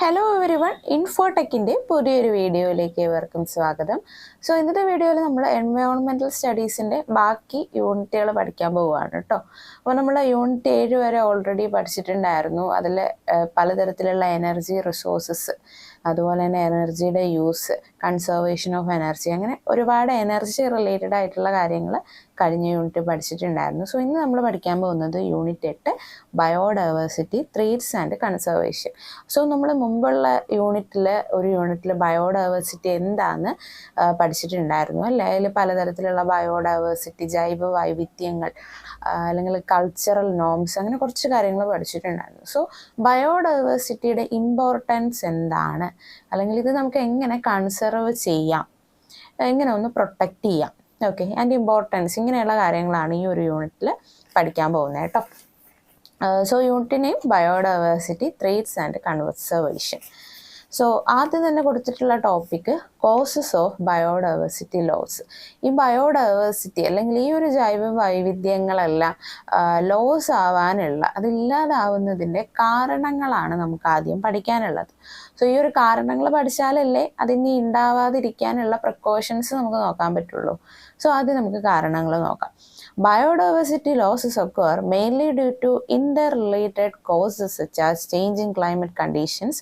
Hello every one, ഇൻഫോടെക്കിൻ്റെ പുതിയൊരു വീഡിയോയിലേക്ക് ഏവർക്കും സ്വാഗതം. സോ ഇന്നത്തെ വീഡിയോയിൽ നമ്മൾ എൻവയോൺമെൻറ്റൽ സ്റ്റഡീസിൻ്റെ ബാക്കി യൂണിറ്റുകൾ പഠിക്കാൻ പോവുകയാണ് കേട്ടോ. അപ്പോൾ നമ്മൾ യൂണിറ്റ് 7 വരെ ഓൾറെഡി പഠിച്ചിട്ടുണ്ടായിരുന്നു. അതിൽ പലതരത്തിലുള്ള എനർജി റിസോഴ്സസ്, അതുപോലെ തന്നെ എനർജിയുടെ യൂസ്, കൺസർവേഷൻ ഓഫ് എനർജി, അങ്ങനെ ഒരുപാട് എനർജി റിലേറ്റഡ് ആയിട്ടുള്ള കാര്യങ്ങൾ കഴിഞ്ഞ യൂണിറ്റ് പഠിച്ചിട്ടുണ്ടായിരുന്നു. സോ ഇന്ന് നമ്മൾ പഠിക്കാൻ പോകുന്നത് unit 8 biodiversity, threats and conservation. So നമ്മൾ മുമ്പുള്ള യൂണിറ്റിൽ ബയോഡൈവേഴ്സിറ്റി എന്താണെന്ന് പഠിച്ചിട്ടുണ്ടായിരുന്നു അല്ലേ. അതിൽ പലതരത്തിലുള്ള ബയോഡൈവേഴ്സിറ്റി, ജൈവ വൈവിധ്യങ്ങൾ, അല്ലെങ്കിൽ കൾച്ചറൽ നോംസ്, അങ്ങനെ കുറച്ച് കാര്യങ്ങൾ പഠിച്ചിട്ടുണ്ടായിരുന്നു. സോ ബയോഡൈവേഴ്സിറ്റിയുടെ ഇമ്പോർട്ടൻസ് എന്താണ്, അല്ലെങ്കിൽ ഇത് നമുക്ക് എങ്ങനെ കൺസർവ് ചെയ്യാം, എങ്ങനെ ഒന്ന് പ്രൊട്ടക്റ്റ് ചെയ്യാം, ഓക്കെ, ആൻഡ് ഇമ്പോർട്ടൻസ്, ഇങ്ങനെയുള്ള കാര്യങ്ങളാണ് ഈ ഒരു യൂണിറ്റിൽ പഠിക്കാൻ പോകുന്നത് കേട്ടോ. So unit name biodiversity, threats and conservation. So ആദ്യം തന്നെ കൊടുത്തിട്ടുള്ള topic causes of biodiversity loss. ഈ ബയോഡൈവേഴ്സിറ്റി അല്ലെങ്കിൽ ഈ ഒരു ജൈവ വൈവിധ്യങ്ങളെല്ലാം ലോസ് ആവാനുള്ള, അതില്ലാതാവുന്നതിൻ്റെ കാരണങ്ങളാണ് നമുക്ക് ആദ്യം പഠിക്കാനുള്ളത്. സോ ഈ ഒരു കാരണങ്ങൾ പഠിച്ചാലല്ലേ അതിനി ഉണ്ടാവാതിരിക്കാനുള്ള പ്രിക്കോഷൻസ് നമുക്ക് നോക്കാൻ പറ്റുള്ളൂ. സോ ആദ്യം നമുക്ക് കാരണങ്ങൾ നോക്കാം. Biodiversity losses occur mainly due to interrelated causes such as changing climate conditions,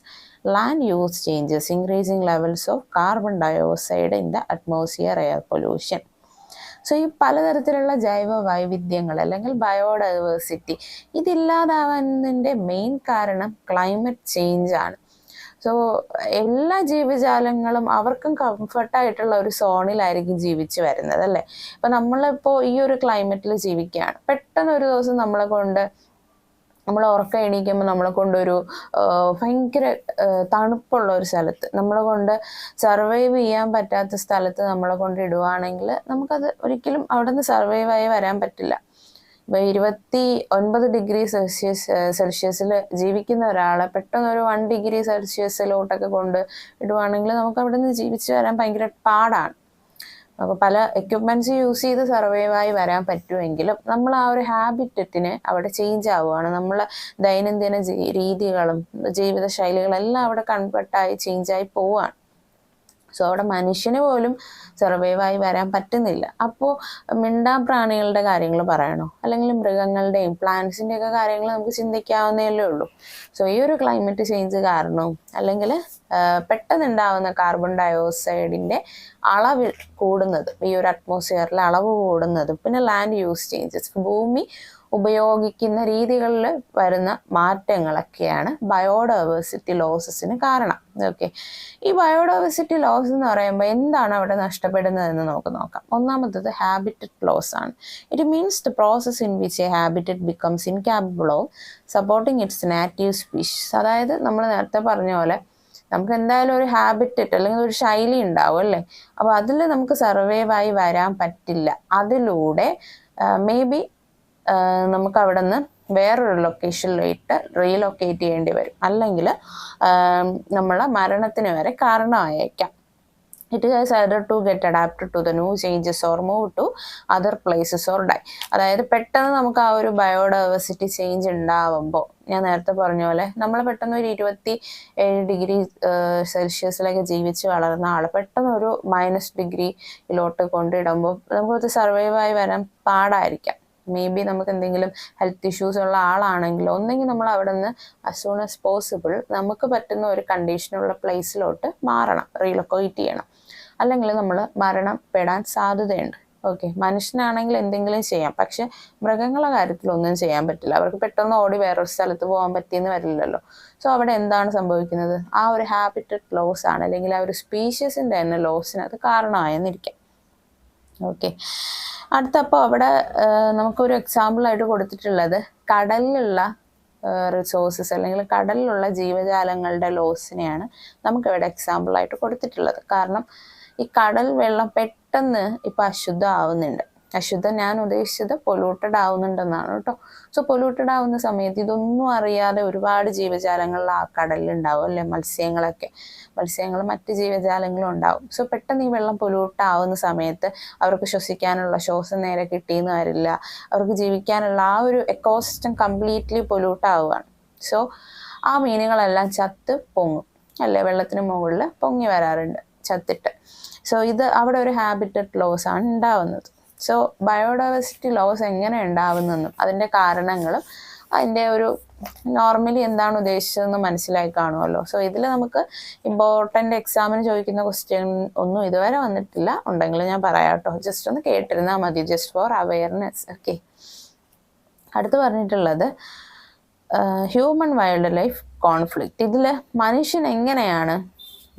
land use changes, increasing levels of carbon dioxide in the atmosphere, air pollution. So ഈ പലതരത്തിലുള്ള ജൈവ വൈവിധ്യങ്ങൾ അല്ലെങ്കിൽ ബയോഡൈവേഴ്സിറ്റി ഇതില്ലാതാവുന്നതിൻ്റെ മെയിൻ കാരണം ക്ലൈമറ്റ് ചേഞ്ച് ആണ്. So എല്ലാ ജീവജാലങ്ങളും അവർക്കും കംഫർട്ടായിട്ടുള്ള ഒരു സോണിലായിരിക്കും ജീവിച്ച് വരുന്നത് അല്ലേ. ഇപ്പം നമ്മളിപ്പോൾ ഈ ഒരു ക്ലൈമറ്റിൽ ജീവിക്കുകയാണ്, പെട്ടെന്ന് ഒരു ദിവസം നമ്മൾ ഉറക്കം എണീക്കുമ്പോൾ നമ്മളെ കൊണ്ടൊരു ഭയങ്കര തണുപ്പുള്ള ഒരു സ്ഥലത്ത്, നമ്മളെ കൊണ്ട് സർവൈവ് ചെയ്യാൻ പറ്റാത്ത സ്ഥലത്ത് നമ്മളെ കൊണ്ട് ഇടുവാണെങ്കിൽ നമുക്കത് ഒരിക്കലും അവിടെ നിന്ന് സർവൈവ് ആയി വരാൻ പറ്റില്ല. ഇപ്പോൾ 29 ഡിഗ്രി സെൽഷ്യസിൽ ജീവിക്കുന്ന ഒരാളെ പെട്ടെന്ന് ഒരു 1 ഡിഗ്രി സെൽഷ്യസിലോട്ടൊക്കെ കൊണ്ട് ഇടുവാണെങ്കിൽ നമുക്ക് അവിടെ നിന്ന് ജീവിച്ച് വരാൻ ഭയങ്കര പാടാണ്. അപ്പോൾ പല എക്യുപ്മെൻറ്റ്സ് യൂസ് ചെയ്ത് സർവൈവായി വരാൻ പറ്റുമെങ്കിലും നമ്മൾ ആ ഒരു ഹാബിറ്ററ്റിന് അവിടെ ചേഞ്ച് ആവുകയാണ്. നമ്മളെ ദൈനംദിന രീതികളും ജീവിതശൈലികളെല്ലാം അവിടെ കൺവെർട്ടായി ചേഞ്ചായി പോവുകയാണ്. സോ അവിടെ മനുഷ്യന് പോലും സർവൈവായി വരാൻ പറ്റുന്നില്ല. അപ്പോൾ മിണ്ടാ പ്രാണികളുടെ കാര്യങ്ങൾ പറയണോ, അല്ലെങ്കിൽ മൃഗങ്ങളുടെയും പ്ലാന്റ്സിൻ്റെയൊക്കെ കാര്യങ്ങൾ നമുക്ക് ചിന്തിക്കാവുന്നതല്ലേ ഉള്ളൂ. സോ ഈ ഒരു ക്ലൈമറ്റ് ചേഞ്ച് കാരണവും അല്ലെങ്കിൽ പെട്ടെന്നുണ്ടാവുന്ന കാർബൺ ഡയോക്സൈഡിൻ്റെ അളവ് കൂടുന്നത്, ഈ ഒരു അറ്റ്മോസ്ഫിയറിലെ അളവ് കൂടുന്നതും, പിന്നെ ലാൻഡ് യൂസ് ചേഞ്ചസ്, ഭൂമി ഉപയോഗിക്കുന്ന രീതികളിൽ വരുന്ന മാറ്റങ്ങളൊക്കെയാണ് ബയോഡൈവേഴ്സിറ്റി ലോസസിന് കാരണം. ഓക്കെ, ഈ ബയോഡൈവേഴ്സിറ്റി ലോസ് എന്ന് പറയുമ്പോൾ എന്താണ് അവിടെ നഷ്ടപ്പെടുന്നതെന്ന് നമുക്ക് നോക്കാം. ഒന്നാമത്തത് ഹാബിറ്ററ്റ് ലോസ് ആണ്. It means the process in which A habitat becomes incapable of supporting it's native species. അതായത് നമ്മൾ നേരത്തെ പറഞ്ഞ പോലെ നമുക്ക് എന്തായാലും ഒരു ഹാബിറ്ററ്റ് അല്ലെങ്കിൽ ഒരു ശൈലി ഉണ്ടാവും അല്ലേ. അപ്പോൾ അതിൽ നമുക്ക് സർവൈവായി വരാൻ പറ്റില്ല. അതിലൂടെ മേ ബി നമുക്ക് അവിടെ നിന്ന് വേറൊരു ലൊക്കേഷനിലായിട്ട് റീലൊക്കേറ്റ് ചെയ്യേണ്ടി വരും, അല്ലെങ്കിൽ നമ്മളെ മരണത്തിന് വരെ കാരണമായേക്കാം. It has either to get adapted to the new changes or move to other places or die. അതായത് പെട്ടെന്ന് നമുക്ക് ആ ഒരു ബയോഡൈവേഴ്സിറ്റി ചേഞ്ച് ഉണ്ടാവുമ്പോൾ, ഞാൻ നേരത്തെ പറഞ്ഞ പോലെ നമ്മൾ പെട്ടെന്ന് ഒരു 27 ഡിഗ്രി സെൽഷ്യസിലൊക്കെ ജീവിച്ച് വളർന്ന ആൾ പെട്ടെന്ന് ഒരു -ഡിഗ്രിയിലോട്ട് കൊണ്ടിടുമ്പോൾ നമുക്കത് സർവൈവായി വരാൻ പാടായിരിക്കാം. മേ ബി നമുക്ക് എന്തെങ്കിലും ഹെൽത്ത് ഇഷ്യൂസ് ഉള്ള ആളാണെങ്കിൽ ഒന്നെങ്കിൽ നമ്മൾ അവിടെ നിന്ന് ആസ് സൂൺ ആസ് പോസിബിൾ നമുക്ക് പറ്റുന്ന ഒരു കണ്ടീഷനുള്ള പ്ലേസിലോട്ട് മാറണം, റീലൊക്കേറ്റ് ചെയ്യണം, അല്ലെങ്കിൽ നമ്മൾ മരണപ്പെടാൻ സാധ്യതയുണ്ട്. ഓക്കെ, മനുഷ്യനാണെങ്കിൽ എന്തെങ്കിലും ചെയ്യാം, പക്ഷെ മൃഗങ്ങളുടെ കാര്യത്തിലൊന്നും ചെയ്യാൻ പറ്റില്ല. അവർക്ക് പെട്ടെന്ന് ഓടി വേറൊരു സ്ഥലത്ത് പോകാൻ പറ്റിയെന്ന് വരില്ലല്ലോ. സോ അവിടെ എന്താണ് സംഭവിക്കുന്നത്, ആ ഒരു ഹാബിറ്ററ്റ് ലോസ് ആണ്, അല്ലെങ്കിൽ ആ ഒരു സ്പീഷീസിൻ്റെ തന്നെ ലോസിന് അത് കാരണമായെന്നിരിക്കാം. ഓക്കെ, അടുത്തപ്പോൾ അവിടെ നമുക്കൊരു എക്സാമ്പിളായിട്ട് കൊടുത്തിട്ടുള്ളത് കടലിലുള്ള റിസോഴ്സസ് അല്ലെങ്കിൽ കടലിലുള്ള ജീവജാലങ്ങളുടെ ലോസിനെയാണ് നമുക്കിവിടെ എക്സാമ്പിളായിട്ട് കൊടുത്തിട്ടുള്ളത്. കാരണം ഈ കടൽ വെള്ളം പെട്ടെന്ന് ഇപ്പം അശുദ്ധമാവുന്നുണ്ട്. അശുദ്ധം ഞാൻ ഉദ്ദേശിച്ചത് പൊല്യൂട്ടഡ് ആവുന്നുണ്ടെന്നാണ് കേട്ടോ. സോ പൊല്യൂട്ടഡ് ആവുന്ന സമയത്ത് ഇതൊന്നും അറിയാതെ ഒരുപാട് ജീവജാലങ്ങളിൽ ആ കടലിലുണ്ടാവും അല്ലേ, മത്സ്യങ്ങൾ മറ്റ് ജീവജാലങ്ങളും ഉണ്ടാവും. സോ പെട്ടെന്ന് ഈ വെള്ളം പൊല്യൂട്ട് ആവുന്ന സമയത്ത് അവർക്ക് ശ്വസിക്കാനുള്ള ശ്വാസം നേരെ കിട്ടിയെന്ന് വരില്ല, അവർക്ക് ജീവിക്കാനുള്ള ആ ഒരു എക്കോസിസ്റ്റം കംപ്ലീറ്റ്ലി പൊല്യൂട്ട് ആവുകയാണ്. സോ ആ മീനുകളെല്ലാം ചത്ത് പൊങ്ങും അല്ലേ, വെള്ളത്തിന് മുകളിൽ പൊങ്ങി വരാറുണ്ട് ചത്തിട്ട്. സോ ഇത് അവിടെ ഒരു ഹാബിറ്ററ്റ് ലോസ് ആണ് ഉണ്ടാവുന്നത്. സോ ബയോഡൈവേഴ്സിറ്റി ലോസ് എങ്ങനെ ഉണ്ടാവുന്നെന്നും അതിൻ്റെ കാരണങ്ങളും അതിൻ്റെ ഒരു നോർമലി എന്താണ് ഉദ്ദേശിച്ചതെന്ന് മനസ്സിലായി കാണുമല്ലോ. സോ ഇതിൽ നമുക്ക് ഇമ്പോർട്ടൻ്റ് എക്സാമിന് ചോദിക്കുന്ന ക്വസ്റ്റ്യൻ ഒന്നും ഇതുവരെ വന്നിട്ടില്ല, ഉണ്ടെങ്കിൽ ഞാൻ പറയാം കേട്ടോ. ജസ്റ്റ് ഒന്ന് കേട്ടിരുന്നാൽ മതി, ജസ്റ്റ് ഫോർ അവെയർനെസ്. ഓക്കെ, അടുത്ത് പറഞ്ഞിട്ടുള്ളത് ഹ്യൂമൻ വൈൽഡ് ലൈഫ് കോൺഫ്ലിക്റ്റ്. ഇതിൽ മനുഷ്യൻ എങ്ങനെയാണ്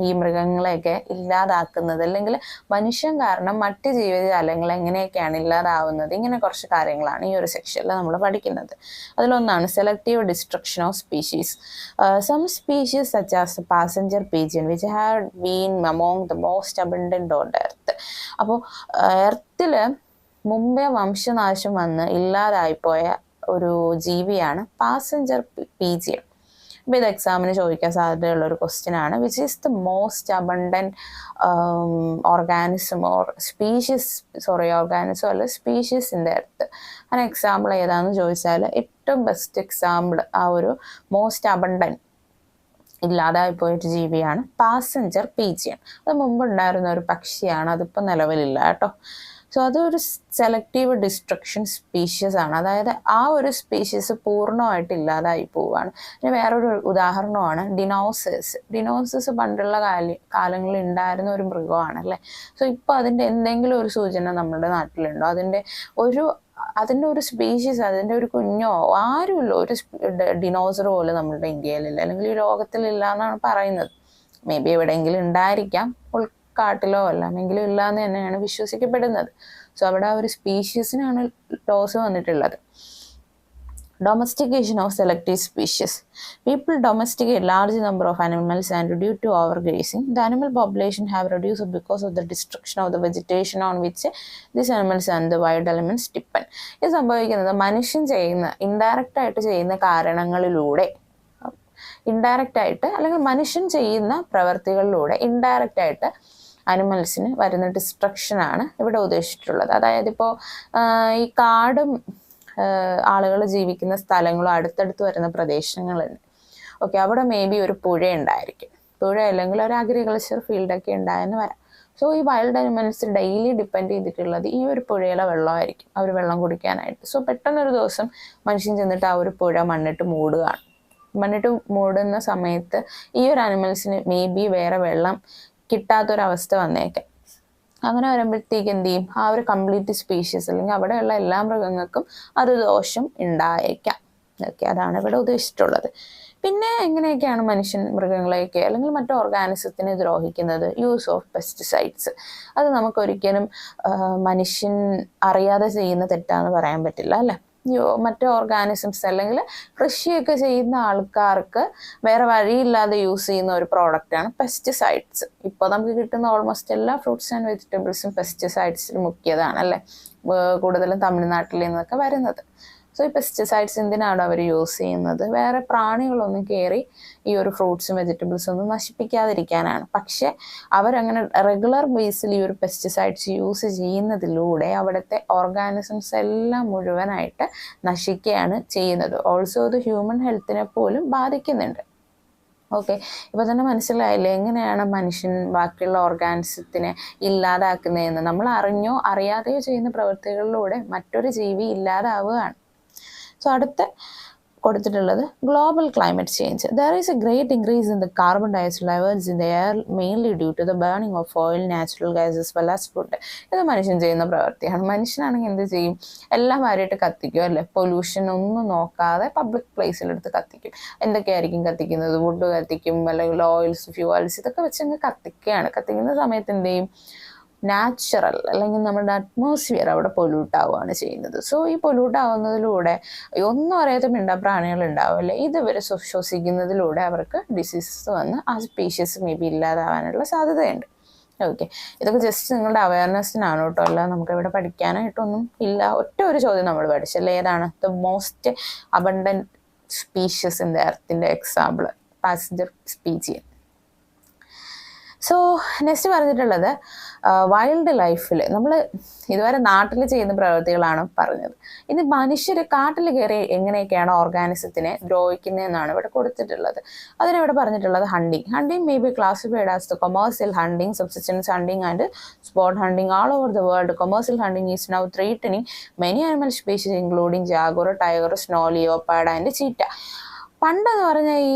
ഈ മൃഗങ്ങളെയൊക്കെ ഇല്ലാതാക്കുന്നത്, അല്ലെങ്കിൽ മനുഷ്യൻ കാരണം മറ്റ് ജീവജാലങ്ങൾ എങ്ങനെയൊക്കെയാണ് ഇല്ലാതാവുന്നത്, ഇങ്ങനെ കുറച്ച് കാര്യങ്ങളാണ് ഈ ഒരു സെക്ഷനിൽ നമ്മൾ പഠിക്കുന്നത്. അതിലൊന്നാണ് selective destruction of species. Some species such as passenger pigeon which have been among the most abundant on earth. അപ്പോൾ എർത്തിൽ മുമ്പേ വംശനാശം വന്ന് ഇല്ലാതായിപ്പോയ ഒരു ജീവിയാണ് പാസഞ്ചർ പീജിയൻ. അപ്പോൾ ഇത് എക്സാമിന് ചോദിക്കാൻ സാധ്യതയുള്ള ഒരു ക്വസ്റ്റ്യൻ ആണ്. Which is the most abundant organism or species, organism അല്ല സ്പീഷീസ് ഇൻ ദ എർത്ത്. അതിന് എക്സാമ്പിൾ ഏതാണെന്ന് ചോദിച്ചാൽ ഏറ്റവും ബെസ്റ്റ് എക്സാമ്പിൾ ആ ഒരു മോസ്റ്റ് അബണ്ടൻറ്റ് ഇല്ലാതായിപ്പോയൊരു ജീവിയാണ് പാസഞ്ചർ പീജിയൻ. അത് മുമ്പുണ്ടായിരുന്ന ഒരു പക്ഷിയാണ്, അതിപ്പോൾ നിലവിലില്ല കേട്ടോ. സോ അതൊരു സെലക്റ്റീവ് ഡിസ്ട്രക്ഷൻ സ്പീഷ്യസ് ആണ്, അതായത് ആ ഒരു സ്പീഷ്യസ് പൂർണ്ണമായിട്ട് ഇല്ലാതായി പോവുകയാണ്. പിന്നെ വേറൊരു ഉദാഹരണമാണ് ഡിനോസസ് പണ്ടുള്ള കാലങ്ങളിൽ ഉണ്ടായിരുന്ന ഒരു മൃഗമാണല്ലേ. സോ ഇപ്പോൾ അതിൻ്റെ എന്തെങ്കിലും ഒരു സൂചന നമ്മുടെ നാട്ടിലുണ്ടോ? അതിൻ്റെ ഒരു സ്പീഷീസ്, അതിൻ്റെ ഒരു കുഞ്ഞോ ആരുമില്ല, ഒരു ഡിനോസർ പോലും നമ്മുടെ ഇന്ത്യയിലില്ല, അല്ലെങ്കിൽ ഈ ലോകത്തിലില്ല എന്നാണ് പറയുന്നത്. മേ ബി എവിടെയെങ്കിലും ഉണ്ടായിരിക്കാം, കാട്ടിലോ അല്ലെങ്കിലും ഇല്ല എന്ന് തന്നെയാണ് വിശ്വസിക്കപ്പെടുന്നത്. സോ അവിടെ ആ ഒരു സ്പീഷീസിനാണ് ലോസ് വന്നിട്ടുള്ളത്. Domestication of selective species. People domesticate large number of animals and due to overgrazing, the animal population have reduced because of the destruction of the vegetation on which these animals and the wild elements depend. ഇത് സംഭവിക്കുന്നത് മനുഷ്യൻ ചെയ്യുന്ന indirect ആയിട്ട് ചെയ്യുന്ന കാരണങ്ങളിലൂടെ, indirect ആയിട്ട് അല്ലെങ്കിൽ മനുഷ്യൻ ചെയ്യുന്ന പ്രവർത്തികളിലൂടെ ഇൻഡയറക്റ്റ് ആയിട്ട് അനിമൽസിന് വരുന്ന ഡിസ്ട്രക്ഷനാണ് ഇവിടെ ഉദ്ദേശിച്ചിട്ടുള്ളത്. അതായത് ഇപ്പോൾ ഈ കാടും ആളുകൾ ജീവിക്കുന്ന സ്ഥലങ്ങളും അടുത്തടുത്ത് വരുന്ന പ്രദേശങ്ങളുണ്ട്. ഓക്കെ, അവിടെ മേ ബി ഒരു പുഴ ഉണ്ടായിരിക്കും, പുഴ അല്ലെങ്കിൽ ഒരു അഗ്രികൾച്ചർ ഫീൽഡൊക്കെ ഉണ്ടായെന്ന് വരാം. സോ ഈ വൈൽഡ് അനിമൽസ് ഡെയിലി ഡിപ്പെൻഡ് ചെയ്തിട്ടുള്ളത് ഈ ഒരു പുഴയിലെ വെള്ളമായിരിക്കും, അവർ വെള്ളം കുടിക്കാനായിട്ട്. സോ പെട്ടെന്നൊരു ദിവസം മനുഷ്യൻ ചെന്നിട്ട് ആ ഒരു പുഴ മണ്ണിട്ട് മൂടുന്ന സമയത്ത് ഈ ഒരു അനിമൽസിന് മേ ബി വേറെ വെള്ളം കിട്ടാത്തൊരവസ്ഥ വന്നേക്കാം. അങ്ങനെ വരുമ്പോഴത്തേക്ക് എന്ത് ചെയ്യും, ആ ഒരു കംപ്ലീറ്റ് സ്പീഷീസ് അല്ലെങ്കിൽ അവിടെയുള്ള എല്ലാ മൃഗങ്ങൾക്കും അത് ദോഷം ഉണ്ടായേക്കാം. ഓക്കെ, അതാണ് ഇവിടെ ഉദ്ദേശിച്ചിട്ടുള്ളത്. പിന്നെ എങ്ങനെയൊക്കെയാണ് മനുഷ്യൻ മൃഗങ്ങളെയൊക്കെ അല്ലെങ്കിൽ മറ്റു ഓർഗാനിസത്തിനെ ദ്രോഹിക്കുന്നത്? Use of pesticides. അത് നമുക്കൊരിക്കലും മനുഷ്യൻ അറിയാതെ ചെയ്യുന്ന തെറ്റാന്ന് പറയാൻ പറ്റില്ല അല്ലേ. മറ്റു ഓർഗാനിസംസ് അല്ലെങ്കിൽ കൃഷിയൊക്കെ ചെയ്യുന്ന ആൾക്കാർക്ക് വേറെ വഴിയില്ലാതെ യൂസ് ചെയ്യുന്ന ഒരു പ്രോഡക്റ്റാണ് പെസ്റ്റിസൈഡ്സ്. ഇപ്പോൾ നമുക്ക് കിട്ടുന്ന ഓൾമോസ്റ്റ് എല്ലാ ഫ്രൂട്ട്സ് ആൻഡ് വെജിറ്റബിൾസും പെസ്റ്റിസൈഡ്സിൽ മുക്കിയതാണ് അല്ലേ, കൂടുതലും തമിഴ്നാട്ടിൽ നിന്നൊക്കെ വരുന്നത്. സോ ഈ പെസ്റ്റിസൈഡ്സ് എന്തിനാണ് അവർ യൂസ് ചെയ്യുന്നത്? വേറെ പ്രാണികളൊന്നും കയറി ഈ ഒരു ഫ്രൂട്ട്സും വെജിറ്റബിൾസും ഒന്നും നശിപ്പിക്കാതിരിക്കാനാണ്. പക്ഷെ അവരങ്ങനെ റെഗുലർ ബേസിൽ ഈ ഒരു പെസ്റ്റിസൈഡ്സ് യൂസ് ചെയ്യുന്നതിലൂടെ അവിടുത്തെ ഓർഗാനിസംസ് എല്ലാം മുഴുവനായിട്ട് നശിക്കുകയാണ് ചെയ്യുന്നത്. ഓൾസോ അത് ഹ്യൂമൻ ഹെൽത്തിനെ പോലും ബാധിക്കുന്നുണ്ട്. ഓക്കെ, ഇപ്പോൾ തന്നെ മനസ്സിലായില്ലേ എങ്ങനെയാണ് മനുഷ്യൻ ബാക്കിയുള്ള ഓർഗാനിസത്തിനെ ഇല്ലാതാക്കുന്നതെന്ന്. നമ്മൾ അറിഞ്ഞോ അറിയാതെയോ ചെയ്യുന്ന പ്രവൃത്തികളിലൂടെ മറ്റൊരു ജീവി ഇല്ലാതാവുകയാണ്. സോ അടുത്ത കൊടുത്തിട്ടുള്ളത് global climate change. There is a great increase in the carbon dioxide levels in the air mainly due to the burning of oil, natural gases well as food. ഇത് മനുഷ്യൻ ചെയ്യുന്ന പ്രവൃത്തിയാണ്. മനുഷ്യനാണെങ്കിൽ എന്ത് ചെയ്യും, എല്ലാം വാരിയിട്ട് കത്തിക്കും അല്ലേ, പൊല്യൂഷൻ ഒന്നും നോക്കാതെ പബ്ലിക് പ്ലേസിലെടുത്ത് കത്തിക്കും. എന്തൊക്കെയായിരിക്കും കത്തിക്കുന്നത്? വുഡ് കത്തിക്കും, അല്ലെങ്കിൽ ഓയിൽസ്, ഫ്യൂവൽസ്, ഇതൊക്കെ വെച്ചങ്ങ് കത്തിക്കുകയാണ്. കത്തിക്കുന്ന സമയത്ത് എന്ത് ചെയ്യും, നാച്ചുറൽ അല്ലെങ്കിൽ നമ്മുടെ അറ്റ്മോസ്ഫിയർ അവിടെ പൊല്യൂട്ട് ആവുകയാണ് ചെയ്യുന്നത്. സോ ഈ പൊല്യൂട്ട് ആവുന്നതിലൂടെ ഒന്നും അറിയാത്ത പ്രാണികൾ ഉണ്ടാവില്ലേ, ഇതുവർ ശ്വസിക്കുന്നതിലൂടെ അവർക്ക് ഡിസീസസ് വന്ന് ആ സ്പീഷീസ് മേ ബി ഇല്ലാതാവാനുള്ള സാധ്യതയുണ്ട്. ഓക്കെ, ഇതൊക്കെ ജസ്റ്റ് നിങ്ങളുടെ അവയർനെസ്സിനാണ് കേട്ടോ, അല്ല നമുക്കിവിടെ പഠിക്കാനായിട്ടൊന്നും ഇല്ല. ഒറ്റ ഒരു ചോദ്യം നമ്മൾ പഠിച്ചല്ലേ, ഏതാണ് the most abundant species in the എർത്തിൻ്റെ example passenger pigeon. So next പറഞ്ഞിട്ടുള്ളത് വൈൽഡ് ലൈഫിൽ നമ്മൾ ഇതുവരെ നാട്ടിൽ ചെയ്യുന്ന പ്രവൃത്തികളാണ് പറഞ്ഞത്. ഇനി മനുഷ്യർ കാട്ടിൽ കയറി എങ്ങനെയൊക്കെയാണ് ഓർഗാനിസത്തിനെ ദ്രോഹിക്കുന്നതെന്നാണ് ഇവിടെ കൊടുത്തിട്ടുള്ളത്. അതിനിവിടെ പറഞ്ഞിട്ടുള്ളത് hunting may be classified as the commercial hunting, subsistence hunting and spot hunting all over the world. Commercial hunting is now threatening many animal species including jaguar, tiger, snow leopard and cheetah. പണ്ടെന്ന് പറഞ്ഞാൽ ഈ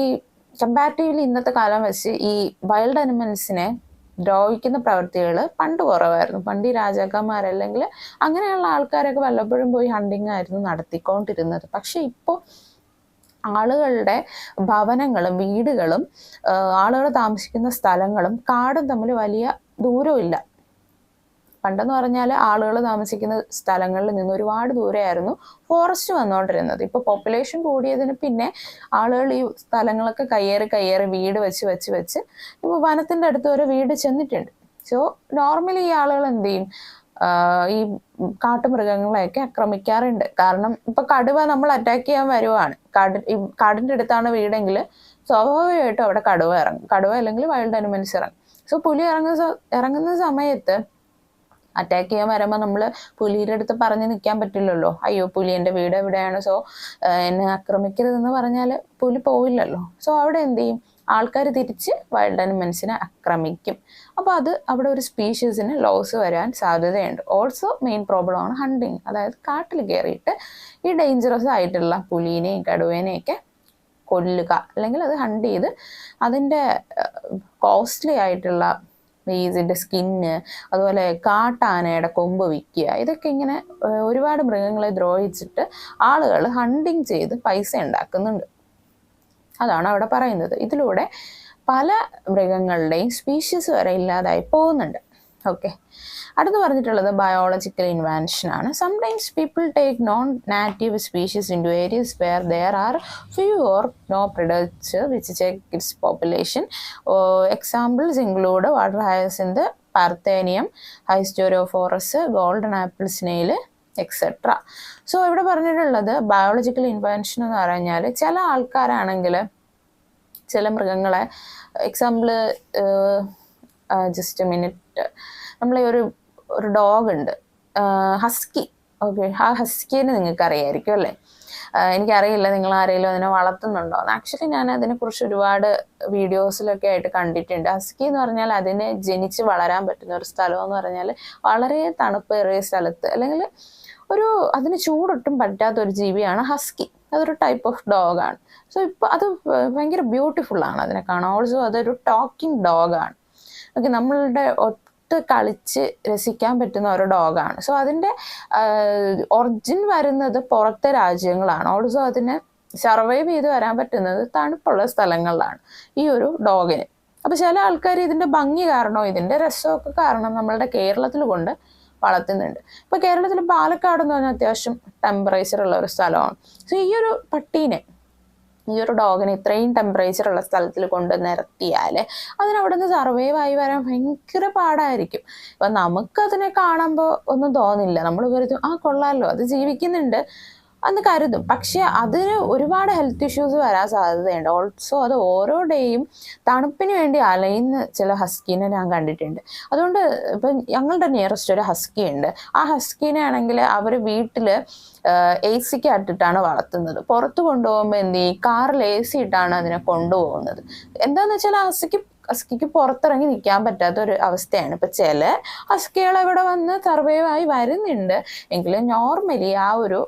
comparatively ഇന്നത്തെ കാലം വെച്ച് ഈ wild അനിമൽസിനെ ദ്രോഹിക്കുന്ന പ്രവൃത്തികൾ പണ്ട് കുറവായിരുന്നു. പണ്ട് ഈ രാജാക്കന്മാരല്ലെങ്കിൽ അങ്ങനെയുള്ള ആൾക്കാരൊക്കെ വല്ലപ്പോഴും പോയി ഹണ്ടിങ് ആയിരുന്നു നടത്തിക്കൊണ്ടിരുന്നത്. പക്ഷെ ഇപ്പോൾ ആളുകളുടെ ഭവനങ്ങളും വീടുകളും ആളുകൾ താമസിക്കുന്ന സ്ഥലങ്ങളും കാടും തമ്മിൽ വലിയ ദൂരമില്ല. പണ്ടെന്ന് പറഞ്ഞാൽ ആളുകൾ താമസിക്കുന്ന സ്ഥലങ്ങളിൽ നിന്ന് ഒരുപാട് ദൂരെയായിരുന്നു ഫോറസ്റ്റ് വന്നുകൊണ്ടിരുന്നത്. ഇപ്പോൾ പോപ്പുലേഷൻ കൂടിയതിന് പിന്നെ ആളുകൾ ഈ സ്ഥലങ്ങളൊക്കെ കയ്യേറി വീട് വെച്ച് ഇപ്പോൾ വനത്തിൻ്റെ അടുത്ത് വരെ വീട് ചെന്നിട്ടുണ്ട്. സോ നോർമലി ഈ ആളുകൾ എന്ത് ചെയ്യും, ഈ കാട്ടുമൃഗങ്ങളെയൊക്കെ ആക്രമിക്കാറുണ്ട്. കാരണം ഇപ്പൊ കടുവ നമ്മൾ അറ്റാക്ക് ചെയ്യാൻ വരുവാണ്, കാടിൻ്റെ അടുത്താണ് വീടെങ്കിൽ സ്വാഭാവികമായിട്ടും അവിടെ കടുവ അല്ലെങ്കിൽ വൈൽഡ് അനിമൽസ് ഇറങ്ങും. സോ പുലി ഇറങ്ങുന്ന സമയത്ത് അറ്റാക്ക് ചെയ്യാൻ വരുമ്പോൾ നമ്മൾ പുലിയുടെ അടുത്ത് പറഞ്ഞ് നിൽക്കാൻ പറ്റില്ലല്ലോ, അയ്യോ പുലി എൻ്റെ വീട് എവിടെയാണ്, സോ എന്നെ ആക്രമിക്കരുതെന്ന് പറഞ്ഞാൽ പുലി പോവില്ലല്ലോ. സോ അവിടെ എന്ത് ചെയ്യും, ആൾക്കാർ തിരിച്ച് വൈൽഡ് അനിമൽസിനെ ആക്രമിക്കും. അപ്പോൾ അവിടെ ഒരു സ്പീഷീസിന് ലോസ് വരാൻ സാധ്യതയുണ്ട്. ഓൾസോ മെയിൻ പ്രോബ്ലമാണ് ഹണ്ടിങ്, അതായത് കാട്ടിൽ കയറിയിട്ട് ഈ ഡേഞ്ചറസ് ആയിട്ടുള്ള പുലീനെയും കടുവേനെയൊക്കെ കൊല്ലുക, അല്ലെങ്കിൽ അത് ഹണ്ട് ചെയ്ത് അതിൻ്റെ കോസ്റ്റ്ലി ആയിട്ടുള്ള ഇതിൻ്റെ സ്കിന്ന്, അതുപോലെ കാട്ടാനയുടെ കൊമ്പ് വിൽക്കുക, ഇതൊക്കെ ഇങ്ങനെ ഒരുപാട് മൃഗങ്ങളെ ദ്രോഹിച്ചിട്ട് ആളുകൾ ഹണ്ടിങ് ചെയ്ത് പൈസ ഉണ്ടാക്കുന്നുണ്ട്. അതാണ് അവിടെ പറയുന്നത്. ഇതിലൂടെ പല മൃഗങ്ങളുടെയും സ്പീഷീസ് വരെ ഇല്ലാതായി പോകുന്നുണ്ട്. ഓക്കെ, അടുത്ത് പറഞ്ഞിട്ടുള്ളത് ബയോളജിക്കൽ ഇൻവാൻഷൻ ആണ്. Sometimes people take non native species into areas where there are few or no predator which check its population. Examples include water hyacinth, parthenium, hysterophorus, golden apple snail etcetera. So ഇവിടെ പറഞ്ഞിട്ടുള്ളത് biological ഇൻവാൻഷൻ എന്ന് പറഞ്ഞാൽ ചില ആൾക്കാരാണെങ്കിൽ ചില മൃഗങ്ങളെ, example just minute, നമ്മളെ ഒരു ഡോഗ് ഉണ്ട് ഹസ്കി. ഓക്കെ, ആ ഹസ്കീനെ നിങ്ങൾക്ക് അറിയായിരിക്കും അല്ലേ? എനിക്കറിയില്ല നിങ്ങൾ ആരെങ്കിലും അതിനെ വളർത്തുന്നുണ്ടോ എന്ന്. ആക്ച്വലി ഞാൻ അതിനെക്കുറിച്ച് ഒരുപാട് വീഡിയോസിലൊക്കെ ആയിട്ട് കണ്ടിട്ടുണ്ട്. ഹസ്കി എന്ന് പറഞ്ഞാൽ അതിന് ജനിച്ച് വളരാൻ പറ്റുന്ന ഒരു സ്ഥലം എന്ന് പറഞ്ഞാൽ വളരെ തണുപ്പേറിയ സ്ഥലത്ത്, അല്ലെങ്കിൽ അതിന് ചൂടൊട്ടും പറ്റാത്തൊരു ജീവിയാണ് ഹസ്കി. അതൊരു ടൈപ്പ് ഓഫ് ഡോഗാണ്. സോ ഇപ്പോൾ അത് ഭയങ്കര ബ്യൂട്ടിഫുള്ളാണ് അതിനെ കാണാൻ. ഓൾസോ അതൊരു ടോക്കിംഗ് ഡോഗാണ്. ഓക്കെ, നമ്മളുടെ ഒത്ത് കളിച്ച് രസിക്കാൻ പറ്റുന്ന ഒരു ഡോഗാണ്. സോ അതിൻ്റെ ഒറിജിൻ വരുന്നത് പുറത്തെ രാജ്യങ്ങളാണ്. ഓൾസോ അതിന് സർവൈവ് ചെയ്ത് വരാൻ പറ്റുന്നത് തണുപ്പുള്ള സ്ഥലങ്ങളിലാണ് ഈ ഒരു ഡോഗിന്. അപ്പോൾ ചില ആൾക്കാർ ഇതിൻ്റെ ഭംഗി കാരണമോ ഇതിൻ്റെ രസമൊക്കെ കാരണം നമ്മളുടെ കേരളത്തിൽ കൊണ്ട് വളർത്തുന്നുണ്ട്. ഇപ്പോൾ കേരളത്തിൽ പാലക്കാട് എന്ന് പറഞ്ഞാൽ അത്യാവശ്യം ടെമ്പറേച്ചർ ഉള്ള ഒരു സ്ഥലമാണ്. സോ ഈ ഒരു പട്ടീനെ, ഈ ഒരു ഡോഗിനെ ഇത്രയും ടെമ്പറേച്ചർ ഉള്ള സ്ഥലത്തിൽ കൊണ്ട് നിർത്തിയാൽ അതിനവിടെ നിന്ന് സർവൈവ് ആയി വരാൻ ഭയങ്കര പാടായിരിക്കും. അപ്പം നമുക്കതിനെ കാണുമ്പോൾ ഒന്നും തോന്നില്ല, നമ്മൾ കരുതും കൊള്ളാമല്ലോ അത് ജീവിക്കുന്നുണ്ട് എന്ന് കരുതും. പക്ഷെ അതിന് ഒരുപാട് ഹെൽത്ത് ഇഷ്യൂസ് വരാൻ സാധ്യതയുണ്ട്. ഓൾസോ അത് ഓരോ ഡേയും തണുപ്പിന് വേണ്ടി അലയുന്ന ചില ഹസ്കീനെ ഞാൻ കണ്ടിട്ടുണ്ട്. അതുകൊണ്ട് ഇപ്പം ഞങ്ങളുടെ നിയറസ്റ്റ് ഒരു ഹസ്കി ഉണ്ട്. ആ ഹസ്കീനെ ആണെങ്കിൽ അവർ വീട്ടിൽ AC ഇട്ടിട്ടാണ് വളർത്തുന്നത്. പുറത്ത് കൊണ്ടുപോകുമ്പോൾ എന്ത് ചെയ്യും, കാറിൽ AC ഇട്ടാണ് അതിനെ കൊണ്ടുപോകുന്നത്. എന്താണെന്ന് വെച്ചാൽ ഹസ്കിക്ക് പുറത്തിറങ്ങി നിൽക്കാൻ പറ്റാത്തൊരു അവസ്ഥയാണ്. ഇപ്പം ചില ഹസ്കികൾ ഇവിടെ വന്ന് സർവൈവ് ആയി വരുന്നുണ്ട്, എങ്കിലും നോർമലി ആ ഒരു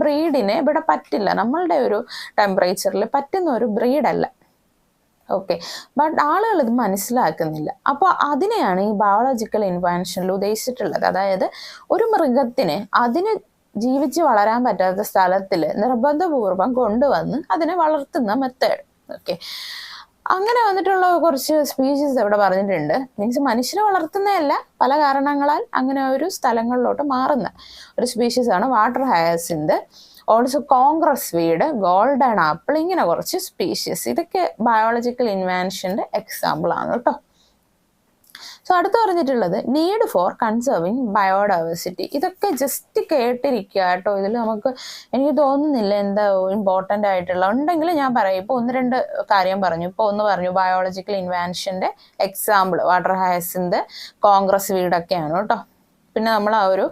ബ്രീഡിനെ ഇവിടെ പറ്റില്ല, നമ്മളുടെ ഒരു ടെമ്പറേച്ചറിൽ പറ്റുന്ന ഒരു ബ്രീഡല്ല. ഓക്കെ, ബട്ട് ആളുകൾ ഇത് മനസ്സിലാക്കുന്നില്ല. അപ്പോൾ അതിനെയാണ് ഈ ബയോളജിക്കൽ ഇൻവാൻഷനിൽ ഉദ്ദേശിച്ചിട്ടുള്ളത്. അതായത് ഒരു മൃഗത്തിന് അതിന് ജീവിച്ച് വളരാൻ പറ്റാത്ത സ്ഥലത്തിൽ നിർബന്ധപൂർവം കൊണ്ടുവന്ന് അതിനെ വളർത്തുന്ന മെത്തേഡ്. ഓക്കെ, അങ്ങനെ വന്നിട്ടുള്ള കുറച്ച് സ്പീഷീസ് ഇവിടെ പറഞ്ഞിട്ടുണ്ട്. മീൻസ് മനുഷ്യനെ വളർത്തുന്നതല്ല, പല കാരണങ്ങളാൽ അങ്ങനെ ഒരു സ്ഥലങ്ങളിലോട്ട് മാറുന്ന ഒരു സ്പീഷീസാണ് water hyacinth, also congress weed, golden apple, ഇങ്ങനെ കുറച്ച് സ്പീഷീസ്. ഇതൊക്കെ ബയോളജിക്കൽ ഇൻവാൻഷൻ്റെ എക്സാമ്പിളാണ് കേട്ടോ. സോ അടുത്ത് പറഞ്ഞിട്ടുള്ളത് നീഡ് ഫോർ കൺസേർവിങ് ബയോഡൈവേഴ്സിറ്റി. ഇതൊക്കെ ജസ്റ്റ് കേട്ടിരിക്കുക കേട്ടോ. ഇതിൽ നമുക്ക് എനിക്ക് തോന്നുന്നില്ല എന്താ ഇമ്പോർട്ടൻ്റ് ആയിട്ടുള്ള ഉണ്ടെങ്കിൽ ഞാൻ പറയും. ഇപ്പോൾ 1-2 കാര്യം പറഞ്ഞു. ഇപ്പോൾ ഒന്ന് പറഞ്ഞു ബയോളജിക്കൽ ഇൻവാൻഷൻ്റെ എക്സാമ്പിൾ വാട്ടർ ഹയസിൻ്റെ കോൺഗ്രസ് വീടൊക്കെയാണ് കേട്ടോ. പിന്നെ നമ്മൾ ആ ഒരു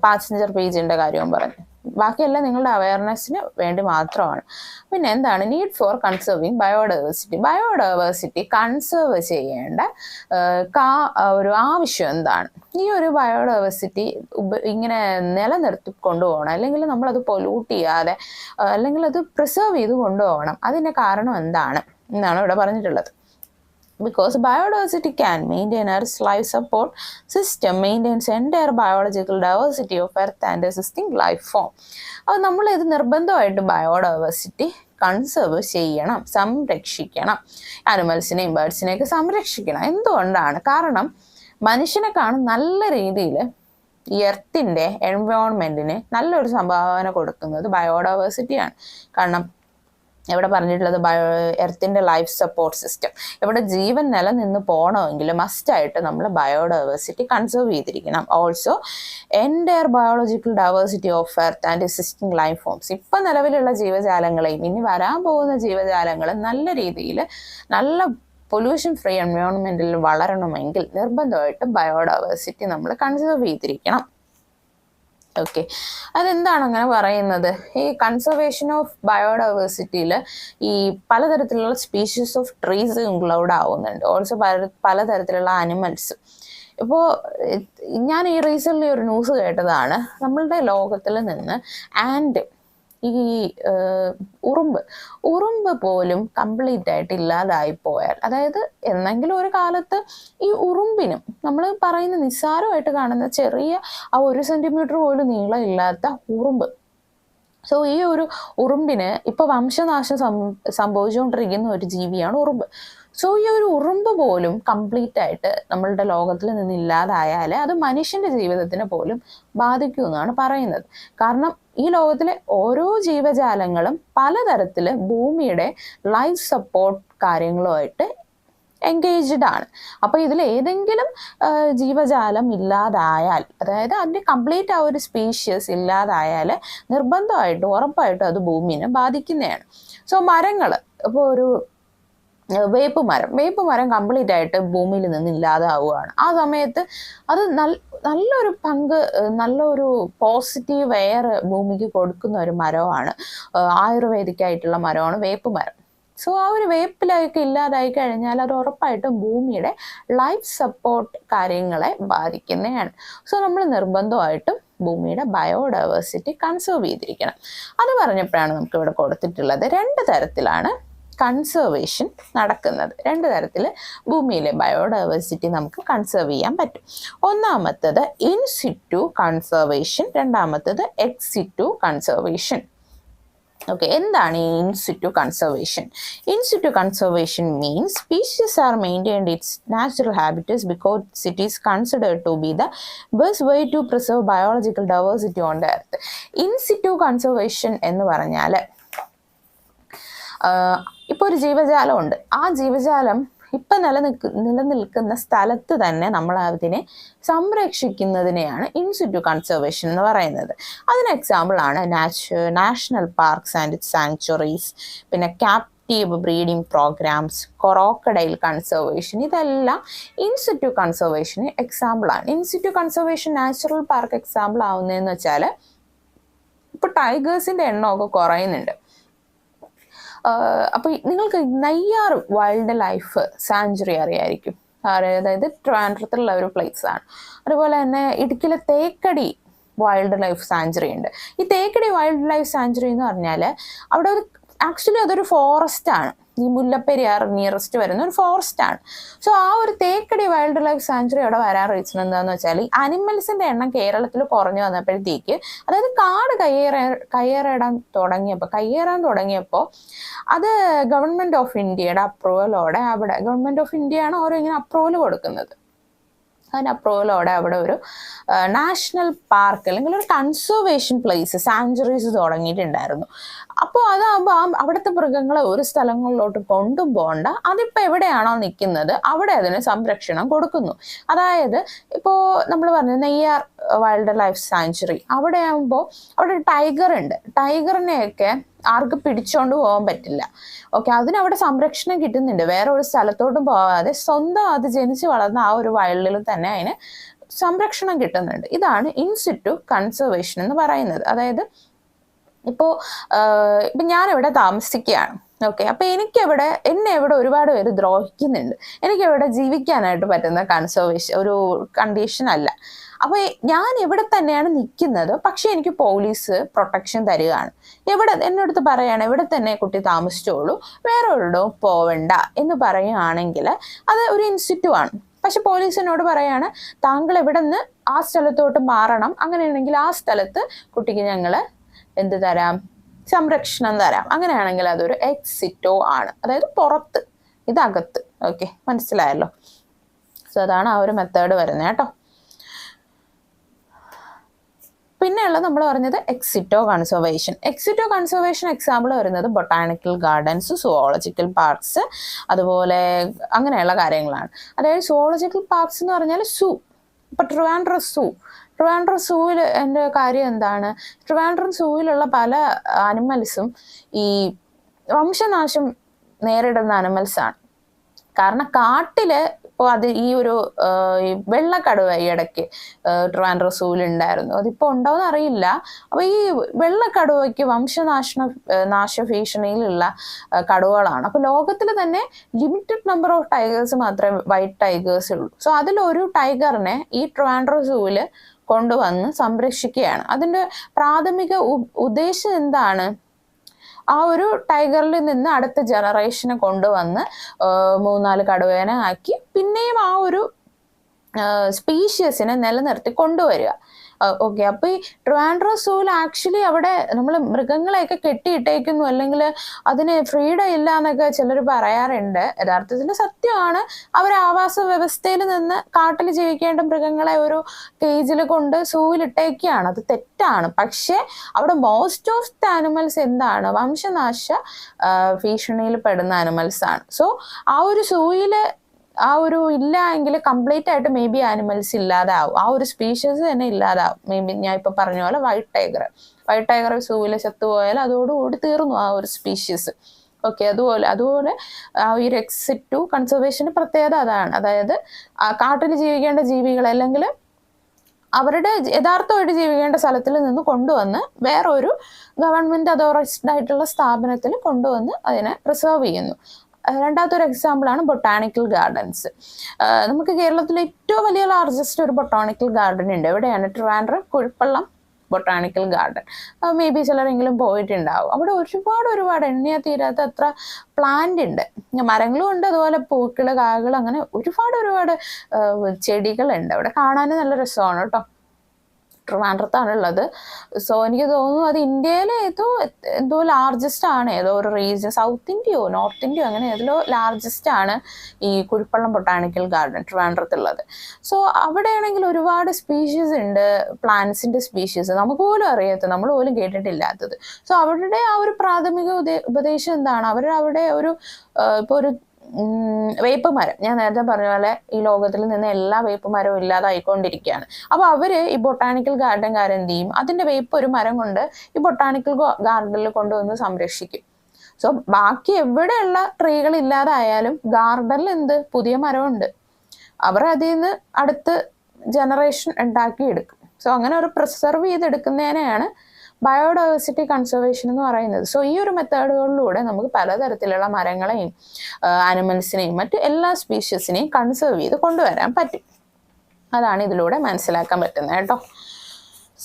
പാസഞ്ചർ പേജിൻ്റെ കാര്യവും പറഞ്ഞു. ബാക്കിയെല്ലാം നിങ്ങളുടെ അവയർനെസ്സിന് വേണ്ടി മാത്രമാണ്. പിന്നെ എന്താണ് need for conserving biodiversity? Biodiversity conserve ചെയ്യേണ്ട ഒരു ആവശ്യം എന്താണ്? ഈ ഒരു ബയോഡൈവേഴ്സിറ്റി ഇങ്ങനെ നിലനിർത്തി കൊണ്ടുപോകണം, അല്ലെങ്കിൽ നമ്മളത് പൊല്യൂട്ട് ചെയ്യാതെ അല്ലെങ്കിൽ അത് പ്രിസർവ് ചെയ്ത് കൊണ്ടുപോകണം. അതിൻ്റെ കാരണം എന്താണ് എന്നാണ് ഇവിടെ പറഞ്ഞിട്ടുള്ളത്. Because biodiversity can maintain Earth's life support system, maintains entire biological diversity of Earth and existing life form. അപ്പോൾ നമ്മൾ ഇത് നിർബന്ധമായിട്ട് ബയോഡൈവേഴ്സിറ്റി കൺസേർവ് ചെയ്യണം, സംരക്ഷിക്കണം. ആനിമൽസിനെയും ബേർഡ്സിനെയൊക്കെ സംരക്ഷിക്കണം. എന്തുകൊണ്ടാണ്? കാരണം മനുഷ്യനെക്കാളും നല്ല രീതിയിൽ ഈ എർത്തിൻ്റെ എൻവയോൺമെൻറ്റിന് നല്ലൊരു സംഭാവന കൊടുക്കുന്നത് ബയോഡൈവേഴ്സിറ്റിയാണ്. കാരണം ഇവിടെ പറഞ്ഞിട്ടുള്ളത് എർത്തിൻ്റെ ലൈഫ് സപ്പോർട്ട് സിസ്റ്റം, ഇവിടെ ജീവൻ നിലനിന്ന് പോകണമെങ്കിൽ മസ്റ്റായിട്ട് നമ്മൾ ബയോഡൈവേഴ്സിറ്റി കൺസേർവ് ചെയ്തിരിക്കണം. Also entire biological diversity of earth and existing life forms. ഇപ്പം നിലവിലുള്ള ജീവജാലങ്ങളെയും ഇനി വരാൻ പോകുന്ന ജീവജാലങ്ങളും നല്ല രീതിയിൽ നല്ല പൊല്യൂഷൻ ഫ്രീ എൻവയോൺമെൻറ്റിൽ വളരണമെങ്കിൽ നിർബന്ധമായിട്ട് ബയോഡൈവേഴ്സിറ്റി നമ്മൾ കൺസേർവ് ചെയ്തിരിക്കണം. ഓക്കെ, അതെന്താണ് അങ്ങനെ പറയുന്നത്? ഈ കൺസർവേഷൻ ഓഫ് ബയോഡൈവേഴ്സിറ്റിയിൽ ഈ പലതരത്തിലുള്ള സ്പീഷീസ് ഓഫ് ട്രീസ് ഇൻക്ലൂഡ് ആവുന്നുണ്ട്. ഓൾസോ പലതരത്തിലുള്ള ആനിമൽസ്. ഇപ്പോൾ ഞാൻ ഈ റീസെൻ്റ്ലി ഒരു ന്യൂസ് കേട്ടതാണ്. നമ്മളുടെ ലോകത്തിൽ നിന്ന് ആൻഡ് ഈ ഉറുമ്പ് പോലും കംപ്ലീറ്റ് ആയിട്ട് ഇല്ലാതായി പോയാൽ, അതായത് എന്നെങ്കിലും ഒരു കാലത്ത് ഈ ഉറുമ്പിനും നമ്മൾ പറയുന്ന നിസ്സാരമായിട്ട് കാണുന്ന ചെറിയ ആ 1 സെൻറ്റിമീറ്റർ പോലും നീളം ഇല്ലാത്ത ഉറുമ്പ്, സോ ഈ ഒരു ഉറുമ്പിന് ഇപ്പോൾ വംശനാശം സംഭവിച്ചുകൊണ്ടിരിക്കുന്ന ഒരു ജീവിയാണ് ഉറുമ്പ്. സോ ഈ ഒരു ഉറുമ്പ് പോലും കംപ്ലീറ്റ് ആയിട്ട് നമ്മളുടെ ലോകത്തിൽ നിന്ന് ഇല്ലാതായാൽ അത് മനുഷ്യൻ്റെ ജീവിതത്തിനെ പോലും ബാധിക്കുമെന്നാണ് പറയുന്നത്. കാരണം ഈ ലോകത്തിലെ ഓരോ ജീവജാലങ്ങളും പലതരത്തിൽ ഭൂമിയുടെ ലൈഫ് സപ്പോർട്ട് കാര്യങ്ങളുമായിട്ട് എൻഗേജ്ഡ് ആണ്. അപ്പോൾ ഇതിൽ ഏതെങ്കിലും ജീവജാലം ഇല്ലാതായാൽ, അതായത് അതിൻ്റെ കംപ്ലീറ്റ് ആ ഒരു സ്പീഷ്യസ് ഇല്ലാതായാൽ നിർബന്ധമായിട്ടും ഉറപ്പായിട്ടും അത് ഭൂമിനെ ബാധിക്കുന്നതാണ്. സോ മരങ്ങൾ, ഇപ്പോൾ ഒരു വേപ്പ് മരം കംപ്ലീറ്റ് ആയിട്ട് ഭൂമിയിൽ നിന്ന് ഇല്ലാതാവുകയാണ്. ആ സമയത്ത് അത് നല്ലൊരു പങ്ക്, നല്ലൊരു പോസിറ്റീവ് എയർ ഭൂമിക്ക് കൊടുക്കുന്ന ഒരു മരമാണ്, ആയുർവേദിക്കായിട്ടുള്ള മരമാണ് വേപ്പ് മരം. സോ ആ ഒരു വേപ്പിലൊക്കെ ഇല്ലാതായി കഴിഞ്ഞാൽ അത് ഉറപ്പായിട്ടും ഭൂമിയുടെ ലൈഫ് സപ്പോർട്ട് കാര്യങ്ങളെ ബാധിക്കുന്നതാണ്. സോ നമ്മൾ നിർബന്ധമായിട്ടും ഭൂമിയുടെ ബയോഡൈവേഴ്സിറ്റി കൺസേർവ് ചെയ്തിരിക്കണം. അത് പറഞ്ഞപ്പോഴാണ് നമുക്ക് ഇവിടെ കൊടുത്തിട്ടുള്ളത് 2 തരത്തിലാണ് കൺസർവേഷൻ നടക്കുന്നത്. 2 തരത്തിൽ ഭൂമിയിലെ ബയോഡൈവേഴ്സിറ്റി നമുക്ക് കൺസേർവ് ചെയ്യാൻ പറ്റും. ഒന്നാമത്തത് ഇൻ സിറ്റു കൺസർവേഷൻ, രണ്ടാമത്തത് എക്സ് സിറ്റു കൺസർവേഷൻ. ഓക്കെ, എന്താണ് ഈ in situ conservation? In situ conservation means species are maintained its natural habitats because it is considered to be the best way to preserve biological diversity on the earth. In situ conservation എന്ന് പറഞ്ഞാൽ ഇപ്പോൾ ഒരു ജീവജാലമുണ്ട്, ആ ജീവജാലം ഇപ്പം നിലനിൽക്കുന്ന സ്ഥലത്ത് തന്നെ നമ്മൾ അതിനെ സംരക്ഷിക്കുന്നതിനെയാണ് ഇൻ സിറ്റു കൺസർവേഷൻ എന്ന് പറയുന്നത്. അതിന് എക്സാമ്പിളാണ് നാഷണൽ പാർക്സ് ആൻഡ് സാങ്ച്വറീസ്, പിന്നെ captive breeding programmes, crocodile conservation. ഇതെല്ലാം ഇൻ സിറ്റു കൺസർവേഷന് എക്സാമ്പിളാണ്. In situ conservation natural park example ആവുന്നതെന്ന് വെച്ചാൽ ഇപ്പോൾ ടൈഗേഴ്സിൻ്റെ എണ്ണമൊക്കെ കുറയുന്നുണ്ട്. അപ്പോൾ നിങ്ങൾക്ക് നെയ്യാർ വൈൽഡ് ലൈഫ് സാങ്ച്വറി അറിയായിരിക്കും, അതായത് ട്രിവാൻഡ്രത്തുള്ള ഒരു പ്ലേസാണ്. അതുപോലെ തന്നെ ഇടുക്കിയിലെ തേക്കടി വൈൽഡ് ലൈഫ് സാങ്ച്വറി ഉണ്ട്. ഈ തേക്കടി വൈൽഡ് ലൈഫ് സാങ്ച്വറി എന്ന് പറഞ്ഞാൽ അവിടെ ആക്ച്വലി അതൊരു ഫോറസ്റ്റാണ്. ഈ മുല്ലപ്പെരിയാർ നിയറസ്റ്റ് വരുന്ന ഒരു ഫോറസ്റ്റാണ്. സോ ആ ഒരു തേക്കടി വൈൽഡ് ലൈഫ് സാങ്ച്വറി അവിടെ വരാൻ റീസൺ എന്താണെന്ന് വെച്ചാൽ ഈ അനിമൽസിൻ്റെ എണ്ണം കേരളത്തിൽ കുറഞ്ഞു വന്നപ്പോഴത്തേക്ക്, അതായത് കാട് കയ്യേറാൻ തുടങ്ങിയപ്പോൾ അത് ഗവൺമെൻറ് ഓഫ് ഇന്ത്യയുടെ അപ്രൂവലോടെ, അവിടെ ഗവൺമെൻറ് ഓഫ് ഇന്ത്യയാണ് ഓരോ ഇങ്ങനെ അപ്രൂവൽ കൊടുക്കുന്നത്, അതിന് അപ്രൂവലോടെ അവിടെ ഒരു നാഷണൽ പാർക്ക് അല്ലെങ്കിൽ ഒരു കൺസർവേഷൻ പ്ലേസ് സാങ്ച്വറീസ് തുടങ്ങിയിട്ടുണ്ടായിരുന്നു. അപ്പോൾ അതാകുമ്പോൾ അവിടുത്തെ മൃഗങ്ങളെ ഒരു സ്ഥലങ്ങളിലോട്ട് കൊണ്ടും പോകണ്ട, അതിപ്പോൾ എവിടെയാണോ നിൽക്കുന്നത് അവിടെ അതിന് സംരക്ഷണം കൊടുക്കുന്നു. അതായത് ഇപ്പോൾ നമ്മൾ പറഞ്ഞു നെയ്യാർ വൈൽഡ് ലൈഫ് സാങ്ച്വറി, അവിടെ ആകുമ്പോൾ അവിടെ ടൈഗർ ഉണ്ട്. ടൈഗറിനെയൊക്കെ ആർക്കും പിടിച്ചോണ്ട് പോകാൻ പറ്റില്ല. ഓക്കെ, അതിനവിടെ സംരക്ഷണം കിട്ടുന്നുണ്ട്. വേറെ ഒരു സ്ഥലത്തോട്ടും പോകാതെ സ്വന്തം അത് ജനിച്ച് വളർന്ന ആ ഒരു വൈൽഡിൽ തന്നെ അതിന് സംരക്ഷണം കിട്ടുന്നുണ്ട്. ഇതാണ് ഇൻസിറ്റു കൺസർവേഷൻ എന്ന് പറയുന്നത്. അതായത് ഇപ്പോൾ ഞാനിവിടെ താമസിക്കുകയാണ്. ഓക്കെ, അപ്പോൾ എന്നെ ഇവിടെ ഒരുപാട് പേര് ദ്രോഹിക്കുന്നുണ്ട്. എനിക്കിവിടെ ജീവിക്കാനായിട്ട് പറ്റുന്ന കൺസർവേഷൻ ഒരു കണ്ടീഷൻ അല്ല. അപ്പോൾ ഞാൻ ഇവിടെ തന്നെയാണ് നിൽക്കുന്നത്, പക്ഷെ എനിക്ക് പോലീസ് പ്രൊട്ടക്ഷൻ തരികയാണ്. എന്നോടത്ത് പറയുകയാണ് ഇവിടെ തന്നെ കുട്ടി താമസിച്ചോളൂ, വേറെ ഒരിടവും പോവണ്ട എന്ന് പറയുകയാണെങ്കിൽ അത് ഒരു ഇൻസ്റ്റിറ്റ്യൂ ആണ്. പക്ഷെ പോലീസിനോട് പറയാണ് താങ്കൾ ഇവിടെ നിന്ന് ആ സ്ഥലത്തോട്ട് മാറണം, അങ്ങനെയാണെങ്കിൽ ആ സ്ഥലത്ത് കുട്ടിക്ക് ഞങ്ങൾ എന്ത് തരാം, സംരക്ഷണം തരാം. അങ്ങനെയാണെങ്കിൽ അതൊരു എക്സിറ്റോ ആണ്, അതായത് പുറത്ത്, ഇതകത്ത്. ഓക്കെ, മനസ്സിലായല്ലോ. സോ അതാണ് ആ ഒരു മെത്തേഡ് വരുന്നത് കേട്ടോ. പിന്നെയുള്ളത് നമ്മൾ പറഞ്ഞത് എക്സിറ്റോ കൺസർവേഷൻ. എക്സിറ്റോ കൺസർവേഷൻ എക്സാമ്പിൾ വരുന്നത് ബൊട്ടാണിക്കൽ ഗാർഡൻസ്, സുവോളജിക്കൽ പാർക്സ്, അതുപോലെ അങ്ങനെയുള്ള കാര്യങ്ങളാണ്. അതായത് സുവോളജിക്കൽ പാർക്സ് എന്ന് പറഞ്ഞാൽ സൂ. ഇപ്പൊ ട്രിവാൻഡ്രം സൂവിൽ എൻ്റെ കാര്യം എന്താണ്, ട്രിവാൻഡ്രം സൂവിലുള്ള പല അനിമൽസും ഈ വംശനാശം നേരിടുന്ന അനിമൽസാണ്. കാരണം കാട്ടില് ഇപ്പോൾ അത് ഈ ഒരു വെള്ളക്കടുവ ഈ ഇടയ്ക്ക് ട്രിവാൻഡ്രം സൂവിൽ ഉണ്ടായിരുന്നു. അതിപ്പോൾ ഉണ്ടോയെന്ന് അറിയില്ല. അപ്പോൾ ഈ വെള്ളക്കടുവയ്ക്ക് നാശ ഭീഷണിയിലുള്ള കടുവകളാണ്. അപ്പോൾ ലോകത്തിൽ തന്നെ ലിമിറ്റഡ് നമ്പർ ഓഫ് ടൈഗേഴ്സ് മാത്രമേ വൈറ്റ് ടൈഗേഴ്സ് ഉള്ളൂ. സോ അതിലൊരു ടൈഗറിനെ ഈ ട്രിവാൻഡ്രം സൂവിൽ കൊണ്ടുവന്ന് സംരക്ഷിക്കുകയാണ്. അതിൻ്റെ പ്രാഥമിക ഉദ്ദേശം എന്താണ്, ആ ഒരു ടൈഗറിൽ നിന്ന് അടുത്ത ജനറേഷനെ കൊണ്ടുവന്ന് 3-4 കടുവേനെ ആക്കി പിന്നെയും ആ ഒരു സ്പീഷ്യസിനെ നിലനിർത്തി കൊണ്ടുവരിക. ഓക്കെ, അപ്പൊ ഈ ട്രിവാൻഡ്രം സൂവിൽ ആക്ച്വലി അവിടെ നമ്മൾ മൃഗങ്ങളെയൊക്കെ കെട്ടിയിട്ടേക്കുന്നു, അല്ലെങ്കിൽ അതിന് ഫ്രീഡം ഇല്ല എന്നൊക്കെ ചിലർ പറയാറുണ്ട്. യഥാർത്ഥത്തിൽ സത്യമാണ്. അവർ ആവാസ വ്യവസ്ഥയിൽ നിന്ന് കാട്ടിൽ ജീവിക്കേണ്ട മൃഗങ്ങളെ ഒരു കേജിൽ കൊണ്ട് സൂവിലിട്ടേക്കാണ്. അത് തെറ്റാണ്. പക്ഷെ അവിടെ മോസ്റ്റ് ഓഫ് ദ ആനിമൽസ് എന്താണ്, വംശനാശ ഭീഷണിയിൽ പെടുന്ന ആനിമൽസ് ആണ്. സോ ആ ഒരു സൂവില് ആ ഒരു ഇല്ല എങ്കിൽ കംപ്ലീറ്റ് ആയിട്ട് മേ ബി ആനിമൽസ് ഇല്ലാതാവും, ആ ഒരു സ്പീഷീസ് തന്നെ ഇല്ലാതാവും. മേ ബി ഞാൻ ഇപ്പൊ പറഞ്ഞ പോലെ വൈറ്റ് ടൈഗർ സൂവിൽ ചത്തുപോയാൽ അതോടുകൂടി തീർന്നു ആ ഒരു സ്പീഷീസ്. ഓക്കെ, അതുപോലെ ഈ എക്സിറ്റു കൺസർവേഷന്റെ പ്രത്യേകത അതാണ്. അതായത് കാട്ടിൽ ജീവിക്കേണ്ട ജീവികൾ അല്ലെങ്കിൽ അവരുടെ യഥാർത്ഥമായിട്ട് ജീവിക്കേണ്ട സ്ഥലത്തിൽ നിന്ന് കൊണ്ടുവന്ന് വേറൊരു ഗവൺമെന്റ് അതോറൈസ്ഡ് ആയിട്ടുള്ള സ്ഥാപനത്തിൽ കൊണ്ടുവന്ന് അതിനെ പ്രിസർവ് ചെയ്യുന്നു. രണ്ടാമത്തെ എക്സാമ്പിളാണ് ബൊട്ടാണിക്കൽ ഗാർഡൻസ്. നമുക്ക് കേരളത്തിൽ ഏറ്റവും വലിയ ലാർജസ്റ്റ് ഒരു ബൊട്ടാണിക്കൽ ഗാർഡൻ ഉണ്ട്. എവിടെയാണ്? Trivandrum Kuzhippallam botanical garden. Maybe ചിലരെങ്കിലും പോയിട്ടുണ്ടാവും. അവിടെ ഒരുപാട് എണ്ണിയാൽ തീരാത്ത അത്ര പ്ലാന്റ് ഉണ്ട്, മരങ്ങളും ഉണ്ട്, അതുപോലെ പൂക്കള്, കായകൾ, അങ്ങനെ ഒരുപാട് ചെടികളുണ്ട്. അവിടെ കാണാൻ നല്ല രസമാണ് കേട്ടോ. ട്രിവാൻഡ്രത്താണുള്ളത്. സോ എനിക്ക് തോന്നുന്നു അത് ഇന്ത്യയിലെ എന്തോ ലാർജസ്റ്റ് ആണ്, ഏതോ ഒരു റീജിയൻ, സൗത്ത് ഇന്ത്യയോ നോർത്ത് ഇന്ത്യയോ അങ്ങനെ ഏതോ ലാർജസ്റ്റ് ആണ് ഈ കുഴിപ്പള്ളം ബൊട്ടാണിക്കൽ ഗാർഡൻ ട്രിവാൻഡ്രത്തുള്ളത്. സോ അവിടെയാണെങ്കിൽ ഒരുപാട് സ്പീഷീസ് ഉണ്ട്, പ്ലാന്റ്സിന്റെ സ്പീഷീസ് നമുക്ക് പോലും അറിയാത്തത്, നമ്മൾ പോലും കേട്ടിട്ടില്ലാത്തത്. സോ അവരുടെ ആ ഒരു പ്രാഥമിക ഉപദേശം എന്താണ്, അവിടെ ഒരു ഇപ്പോൾ ഒരു വേപ്പ് മരം, ഞാൻ നേരത്തെ പറഞ്ഞ പോലെ ഈ ലോകത്തിൽ നിന്ന് എല്ലാ വേപ്പ് മരവും ഇല്ലാതായിക്കൊണ്ടിരിക്കുകയാണ്. അപ്പൊ അവര് ഈ ബൊട്ടാണിക്കൽ ഗാർഡൻകാരെന്ത് ചെയ്യും, അതിന്റെ വേപ്പ് ഒരു മരം കൊണ്ട് ഈ ബൊട്ടാണിക്കൽ ഗാർഡനിൽ കൊണ്ടുവന്ന് സംരക്ഷിക്കും. സോ ബാക്കി എവിടെയുള്ള ട്രീകൾ ഇല്ലാതായാലും ഗാർഡനിൽ പുതിയ മരമുണ്ട്, അവർ അതിൽ നിന്ന് അടുത്ത് ജനറേഷൻ ഉണ്ടാക്കിയെടുക്കും. സോ അങ്ങനെ ഒരു പ്രിസർവ് ചെയ്തെടുക്കുന്നതിനെയാണ് ബയോഡൈവേഴ്സിറ്റി കൺസർവേഷൻ എന്ന് പറയുന്നത്. സോ ഈ ഒരു മെത്തേഡുകളിലൂടെ നമുക്ക് പലതരത്തിലുള്ള മരങ്ങളെയും ആനിമൽസിനെയും മറ്റു എല്ലാ സ്പീഷീസിനെയും കൺസർവ് ചെയ്ത് കൊണ്ടുവരാൻ പറ്റും. അതാണ് ഇതിലൂടെ മനസ്സിലാക്കാൻ പറ്റുന്നത് കേട്ടോ.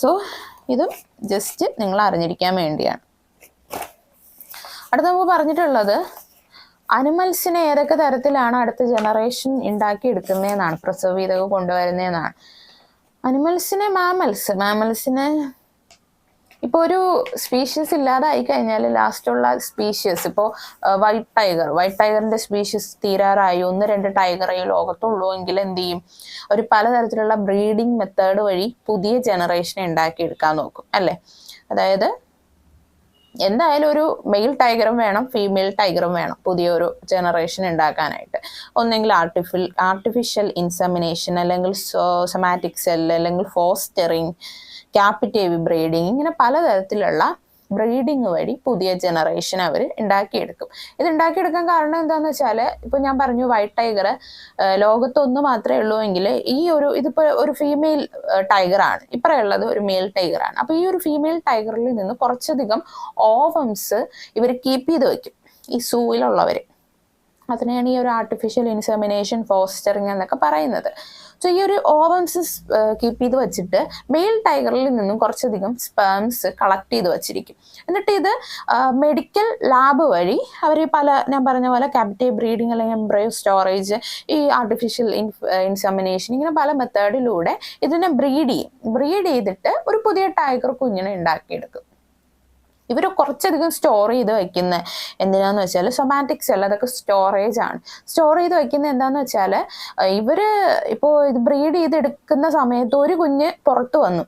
സോ ഇതും ജസ്റ്റ് നിങ്ങൾ അറിഞ്ഞിരിക്കാൻ വേണ്ടിയാണ്. അടുത്ത നമുക്ക് പറഞ്ഞിട്ടുള്ളത് അനിമൽസിനെ ഏതൊക്കെ തരത്തിലാണ് അടുത്ത ജനറേഷൻ ഉണ്ടാക്കിയെടുക്കുന്നതെന്നാണ്, പ്രിസർവ് ചെയ്തൊക്കെ കൊണ്ടുവരുന്നതെന്നാണ്. അനിമൽസിനെ മാമൽസിനെ ഇപ്പോൾ ഒരു സ്പീഷീസ് ഇല്ലാതായി കഴിഞ്ഞാൽ ലാസ്റ്റുള്ള സ്പീഷീസ്, ഇപ്പോൾ വൈറ്റ് ടൈഗറിന്റെ സ്പീഷീസ് തീരാറായി, 1-2 ടൈഗറേ ലോകത്തുള്ളൂ എങ്കിൽ എന്ത് ചെയ്യും, ഒരു പലതരത്തിലുള്ള ബ്രീഡിങ് മെത്തേഡ് വഴി പുതിയ ജനറേഷനെ ഉണ്ടാക്കിയെടുക്കാൻ നോക്കും അല്ലേ. അതായത് എന്തായാലും ഒരു മെയിൽ ടൈഗറും വേണം, ഫീമെയിൽ ടൈഗറും വേണം പുതിയൊരു ജനറേഷൻ ഉണ്ടാക്കാനായിട്ട്. ഒന്നെങ്കിൽ ആർട്ടിഫിഷ്യൽ ഇൻസെമിനേഷൻ, അല്ലെങ്കിൽ സൊമാറ്റിക് സെൽ, അല്ലെങ്കിൽ ഫോസ്റ്ററിങ്, ക്യാപിറ്റേവ് ബ്രീഡിങ്, ഇങ്ങനെ പലതരത്തിലുള്ള ബ്രീഡിങ് വഴി പുതിയ ജനറേഷൻ അവർ ഉണ്ടാക്കിയെടുക്കും. ഇത് ഉണ്ടാക്കിയെടുക്കാൻ കാരണം എന്താണെന്ന് വെച്ചാൽ, ഇപ്പോൾ ഞാൻ പറഞ്ഞു വൈറ്റ് ടൈഗർ ലോകത്തൊന്ന് മാത്രമേ ഉള്ളൂ എങ്കിൽ ഇതിപ്പോൾ ഒരു ഫീമെയിൽ ടൈഗറാണ്, ഇപ്പറയുള്ളത് ഒരു മെയിൽ ടൈഗറാണ്. അപ്പോൾ ഈ ഒരു ഫീമെയിൽ ടൈഗറിൽ നിന്ന് കുറച്ചധികം ഓവംസ് ഇവർ കീപ്പ് ചെയ്ത് വയ്ക്കും, ഈ സൂവിലുള്ളവർ. അതിനെയാണ് ഈ ഒരു ആർട്ടിഫിഷ്യൽ ഇൻസെമിനേഷൻ, ഫോസ്റ്ററിങ് എന്നൊക്കെ പറയുന്നത്. സോ ഈ ഒരു ഓവംസ് കീപ്പ് ചെയ്ത് വെച്ചിട്ട് മെയിൽ ടൈഗറിൽ നിന്നും കുറച്ചധികം സ്പേംസ് കളക്ട് ചെയ്ത് വെച്ചിരിക്കും. എന്നിട്ട് ഇത് മെഡിക്കൽ ലാബ് വഴി അവർ ഞാൻ പറഞ്ഞ പോലെ ക്യാപിറ്റേവ് ബ്രീഡിങ്, അല്ലെങ്കിൽ എംബ്രയോ സ്റ്റോറേജ്, ഈ ആർട്ടിഫിഷ്യൽ ഇൻസെമിനേഷൻ, ഇങ്ങനെ പല മെത്തേഡിലൂടെ ഇതിനെ ബ്രീഡ് ചെയ്തിട്ട് ഒരു പുതിയ ടൈഗർ കുഞ്ഞിനെ ഉണ്ടാക്കിയെടുക്കും. ഇവർ കുറച്ചധികം സ്റ്റോർ ചെയ്ത് വയ്ക്കുന്ന എന്തിനാന്ന് വെച്ചാൽ സൊമാറ്റിക് സെൽ, അതൊക്കെ സ്റ്റോറേജ് ആണ്. സ്റ്റോർ ചെയ്ത് വയ്ക്കുന്നത് എന്താണെന്ന് വെച്ചാൽ, ഇവർ ഇപ്പോൾ ഇത് ബ്രീഡ് ചെയ്തെടുക്കുന്ന സമയത്ത് ഒരു കുഞ്ഞ് പുറത്ത് വന്നു,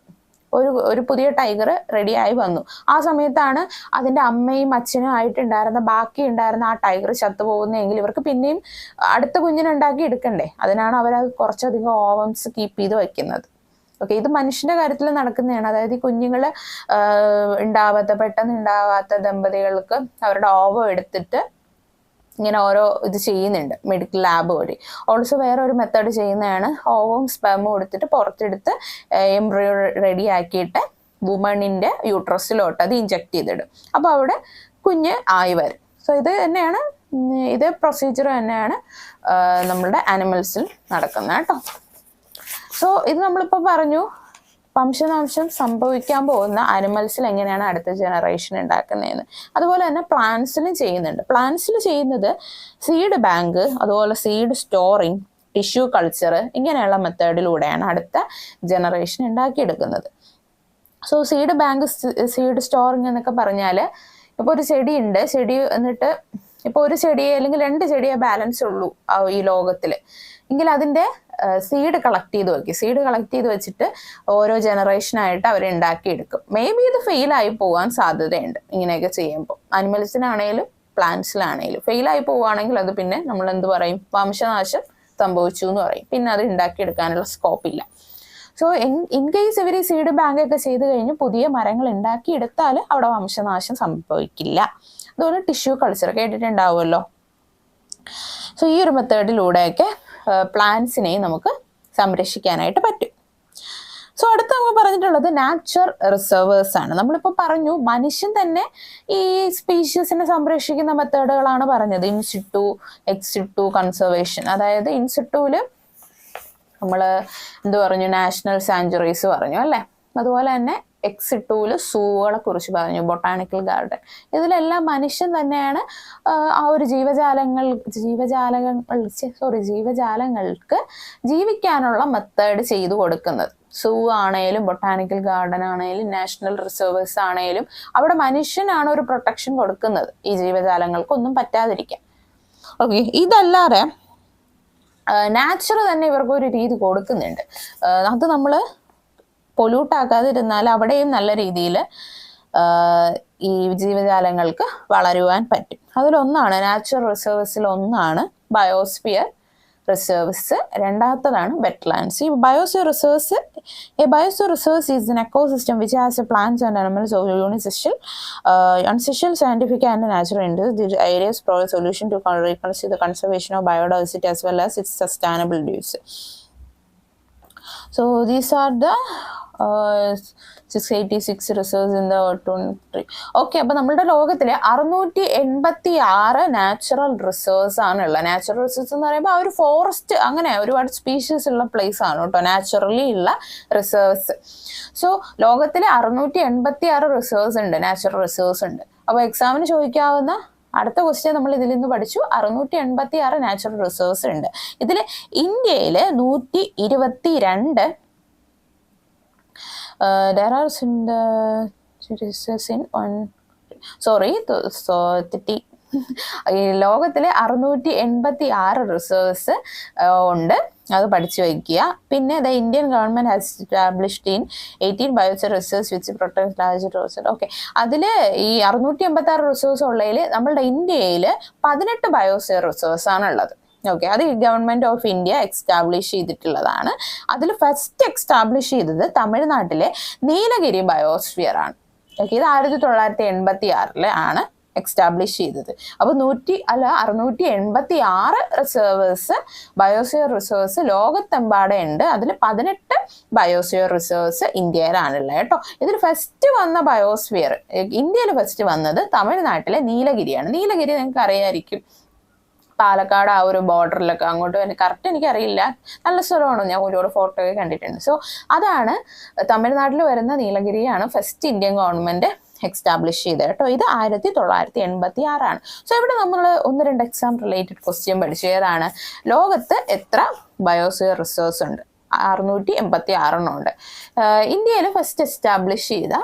ഒരു പുതിയ ടൈഗർ റെഡിയായി വന്നു. ആ സമയത്താണ് അതിൻ്റെ അമ്മയും അച്ഛനും ആയിട്ടുണ്ടായിരുന്ന ബാക്കി ഉണ്ടായിരുന്ന ആ ടൈഗർ ചത്തുപോകുന്നതെങ്കിൽ ഇവർക്ക് പിന്നെയും അടുത്ത കുഞ്ഞിനെ ഉണ്ടാക്കി എടുക്കണ്ടേ. അതിനാണ് അവരത് കുറച്ചധികം ഓവംസ് കീപ്പ് ചെയ്ത് വയ്ക്കുന്നത്. ഓക്കെ, ഇത് മനുഷ്യന്റെ കാര്യത്തിൽ നടക്കുന്നതാണ്. അതായത് ഈ കുഞ്ഞുങ്ങൾ പെട്ടെന്ന് ഉണ്ടാവാത്ത ദമ്പതികൾക്ക് അവരുടെ ഓവം എടുത്തിട്ട് ഇങ്ങനെ ഓരോ ഇത് ചെയ്യുന്നുണ്ട് മെഡിക്കൽ ലാബ് വഴി. ഓൾസോ വേറെ ഒരു മെത്തേഡ് ചെയ്യുന്നതാണ്, ഓവവും സ്പെർമും എടുത്തിട്ട് പുറത്തെടുത്ത് എംബ്രിയോ റെഡി ആക്കിയിട്ട് വുമണിൻ്റെ യൂട്രസിലോട്ട് അത് ഇഞ്ചെക്ട് ചെയ്തിടും. അപ്പോൾ അവിടെ കുഞ്ഞ് ആയി വരും. സോ ഇതേ പ്രൊസീജിയർ തന്നെയാണ് നമ്മളുടെ ആനിമൽസിൽ നടക്കുന്നത് കേട്ടോ. സോ ഇത് നമ്മളിപ്പോൾ പറഞ്ഞു വംശനാശം സംഭവിക്കാൻ പോകുന്ന ആനിമൽസിൽ എങ്ങനെയാണ് അടുത്ത ജനറേഷൻ ഉണ്ടാക്കുന്നതെന്ന്. അതുപോലെ തന്നെ പ്ലാന്റ്സിലും ചെയ്യുന്നുണ്ട്. പ്ലാന്റ്സിൽ ചെയ്യുന്നത് സീഡ് ബാങ്ക്, അതുപോലെ സീഡ് സ്റ്റോറിങ്, ടിഷ്യൂ കൾച്ചർ, ഇങ്ങനെയുള്ള മെത്തേഡിലൂടെയാണ് അടുത്ത ജനറേഷൻ ഉണ്ടാക്കിയെടുക്കുന്നത്. So seed bank, seed storing എന്നൊക്കെ പറഞ്ഞാൽ, ഇപ്പോൾ ഒരു ചെടിയുണ്ട്, എന്നിട്ട് ഇപ്പോൾ ഒരു ചെടിയെ അല്ലെങ്കിൽ 2 ചെടിയെ ബാലൻസ് ഉള്ളൂ ഈ ലോകത്തിൽ എങ്കിൽ അതിൻ്റെ സീഡ് കളക്ട് ചെയ്ത് വെച്ചിട്ട് ഓരോ ജനറേഷനായിട്ട് അവർ ഉണ്ടാക്കിയെടുക്കും. മേ ബി ഇത് ഫെയിലായി പോകാൻ സാധ്യതയുണ്ട് ഇങ്ങനെയൊക്കെ ചെയ്യുമ്പോൾ. ആനിമൽസിനാണേലും പ്ലാന്റ്സിലാണേലും ഫെയിലായി പോവുകയാണെങ്കിൽ അത് പിന്നെ നമ്മൾ എന്ത് പറയും, വംശനാശം സംഭവിച്ചു എന്ന് പറയും. പിന്നെ അത് ഉണ്ടാക്കിയെടുക്കാനുള്ള സ്കോപ്പില്ല. സോ ഇൻ കേസ് ഇവർ ഈ സീഡ് ബാങ്ക് ഒക്കെ ചെയ്ത് കഴിഞ്ഞ് പുതിയ മരങ്ങൾ ഉണ്ടാക്കിയെടുത്താൽ അവിടെ വംശനാശം സംഭവിക്കില്ല. അതുപോലെ ടിഷ്യൂ കൾച്ചർ കേട്ടിട്ടുണ്ടാവുമല്ലോ. സോ ഈ ഒരു മെത്തേഡിലൂടെയൊക്കെ പ്ലാന്റ്സിനെയും നമുക്ക് സംരക്ഷിക്കാനായിട്ട് പറ്റും. സോ അടുത്ത് നമ്മൾ പറഞ്ഞിട്ടുള്ളത് നാച്ചുറൽ റിസർവേഴ്സ് ആണ്. നമ്മളിപ്പോൾ പറഞ്ഞു മനുഷ്യൻ തന്നെ ഈ സ്പീഷീസിനെ സംരക്ഷിക്കുന്ന മെത്തേഡുകളാണ് പറഞ്ഞത്. In situ, ex situ conservation. അതായത് ഇൻസിറ്റുവിൽ നമ്മൾ പറഞ്ഞു, നാഷണൽ സാഞ്ചുറീസ് പറഞ്ഞു അല്ലേ. അതുപോലെ തന്നെ എക്സിറ്റൂല് സൂകളെ കുറിച്ച് പറഞ്ഞു, ബൊട്ടാണിക്കൽ ഗാർഡൻ. ഇതിലെല്ലാം മനുഷ്യൻ തന്നെയാണ് ആ ഒരു ജീവജാലങ്ങൾക്ക് ജീവിക്കാനുള്ള മെത്തേഡ് ചെയ്തു കൊടുക്കുന്നത്. സൂ ആണേലും ബൊട്ടാണിക്കൽ ഗാർഡൻ ആണേലും നാഷണൽ റിസർവേഴ്സ് ആണേലും അവിടെ മനുഷ്യനാണ് ഒരു പ്രൊട്ടക്ഷൻ കൊടുക്കുന്നത് ഈ ജീവജാലങ്ങൾക്കൊന്നും പറ്റാതിരിക്കാൻ. ഓക്കെ, ഇതല്ലാതെ നാച്ചുറൽ തന്നെ ഇവർക്ക് ഒരു രീതി കൊടുക്കുന്നുണ്ട്. അത് നമ്മൾ പൊല്യൂട്ട് ആക്കാതിരുന്നാൽ അവിടെയും നല്ല രീതിയിൽ ഈ ജീവജാലങ്ങൾക്ക് വളരുവാൻ പറ്റും. അതിലൊന്നാണ് നാച്ചുറൽ റിസർവ്സിൽ ഒന്നാണ് ബയോസ്ഫിയർ റിസർവ്സ്, രണ്ടാമത്തതാണ് വെറ്റ്ലാൻഡ്സ്. ഈ biosphere reserves is an ecosystem which has plants and animals of essential scientific and natural interest. The areas provide solution to reconsider the conservation of biodiversity as well as its sustainable use. So these are the 686 reserves in the 23. Okay, അപ്പോൾ നമ്മുടെ ലോകത്തിൽ 686 natural reserves ആണുള്ളത്. Natural reserves എന്ന് പറയുമ്പോൾ ആ ഒരു forest, അങ്ങനെ ഒരുപാട് സ്പീഷീസ് ഉള്ള പ്ലേസ് ആണ് കേട്ടോ നാച്ചുറലി ഉള്ള റിസർവ്സ്. സോ ലോകത്തിൽ 686 റിസർവ്സ് ഉണ്ട്, നാച്ചുറൽ റിസർവ്സ് ഉണ്ട്. അപ്പോൾ എക്സാമിന് ചോദിക്കാവുന്ന അടുത്ത ക്വസ്റ്റ്യൻ നമ്മൾ ഇതിൽ നിന്ന് പഠിച്ചു. 686 നാച്ചുറൽ റിസർവ്സ് ഉണ്ട്. ഇതിൽ ഇന്ത്യയിൽ 122 there are ഈ ലോകത്തിലെ 686 റിസർവ്സ് ഉണ്ട്. അത് പഠിച്ചു വയ്ക്കുക. പിന്നെ the Indian government has established in 18 biosphere resource which protect large resource. Okay, അതിൽ ഈ 686 റിസോഴ്സ് ഉള്ളതിൽ നമ്മളുടെ ഇന്ത്യയിൽ 18 ബയോസ്ഫിയർ റിസോഴ്സ് ആണുള്ളത്. ഓക്കെ, അത് ഗവൺമെന്റ് ഓഫ് ഇന്ത്യ എക്സ്റ്റാബ്ലിഷ് ചെയ്തിട്ടുള്ളതാണ്. അതിൽ ഫസ്റ്റ് എക്സ്റ്റാബ്ലിഷ് ചെയ്തത് തമിഴ്നാട്ടിലെ നീലഗിരി ബയോസ്ഫിയർ ആണ്. ഓക്കെ, ഇത് 1986 ആണ് എക്സ്റ്റാബ്ലിഷ് ചെയ്തത്. അപ്പോൾ 686 റിസർവേഴ്സ് ബയോസ്ഫിയർ റിസർവേഴ്സ് ലോകത്തെമ്പാടെ ഉണ്ട്. അതിൽ 18 ബയോസ്ഫിയർ റിസർവേഴ്സ് ഇന്ത്യയിലാണുള്ളത് കേട്ടോ. ഇതിൽ ഫസ്റ്റ് വന്ന ബയോസ്ഫിയർ ഇന്ത്യയിൽ ഫസ്റ്റ് വന്നത് തമിഴ്നാട്ടിലെ നീലഗിരിയാണ്. നീലഗിരി നിങ്ങൾക്ക് അറിയാമായിരിക്കും, പാലക്കാട് ആ ഒരു ബോർഡറിലൊക്കെ അങ്ങോട്ട് കറക്റ്റ് എനിക്കറിയില്ല, നല്ല സ്ഥലമാണ്, ഞാൻ ഒരുപാട് ഫോട്ടോ ഒക്കെ കണ്ടിട്ടുണ്ട്. സോ അതാണ് തമിഴ്നാട്ടിൽ വരുന്ന നീലഗിരിയാണ് ഫസ്റ്റ് ഇന്ത്യൻ ഗവൺമെന്റ് എക്സ്റ്റാബ്ലിഷ് ചെയ്തത് കേട്ടോ. ഇത് 1986 ആണ്. സോ ഇവിടെ നമ്മൾ 1-2 എക്സാം റിലേറ്റഡ് ക്വസ്റ്റ്യൻ പഠിച്ചു. ഏതാണ്? ലോകത്ത് എത്ര ബയോസ്ഫിയർ റിസർവ്സ് ഉണ്ട്? 686 ഉണ്ട്. ഇന്ത്യയിൽ ഫസ്റ്റ് എസ്റ്റാബ്ലിഷ് ചെയ്ത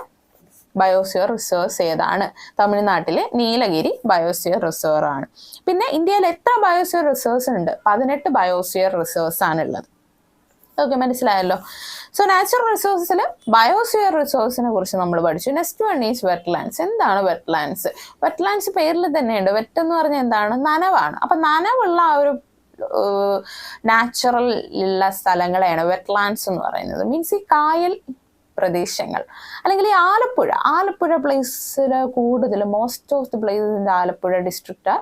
ബയോസ്ഫിയർ റിസർവ്സ് ഏതാണ്? തമിഴ്നാട്ടിലെ നീലഗിരി ബയോസ്ഫിയർ റിസർവ് ആണ്. പിന്നെ ഇന്ത്യയിൽ എത്ര ബയോസ്ഫിയർ റിസർവ്സ് ഉണ്ട്? 18 ബയോസ്ഫിയർ റിസർവ്സ് ആണുള്ളത്. ഓക്കെ, മനസ്സിലായല്ലോ. സോ നാച്ചുറൽ റിസോഴ്സിൽ ബയോസ്ഫിയർ റിസോഴ്സിനെ കുറിച്ച് നമ്മൾ പഠിച്ചു. Next one is wetlands. എന്താണ് വെറ്റ്ലാൻഡ്സ്? വെറ്റ്ലാൻഡ്സ് പേരിൽ തന്നെയുണ്ട്. വെറ്റ് എന്ന് പറഞ്ഞാൽ എന്താണ്? നനവാണ്. അപ്പം നനവുള്ള ആ ഒരു നാച്ചുറൽ ഉള്ള സ്ഥലങ്ങളെയാണ് വെറ്റ്ലാൻഡ്സ് എന്ന് പറയുന്നത്. മീൻസ് ഈ കായൽ പ്രദേശങ്ങൾ, അല്ലെങ്കിൽ ഈ ആലപ്പുഴ പ്ലേസിൽ കൂടുതൽ most of the places in Alappuzha district are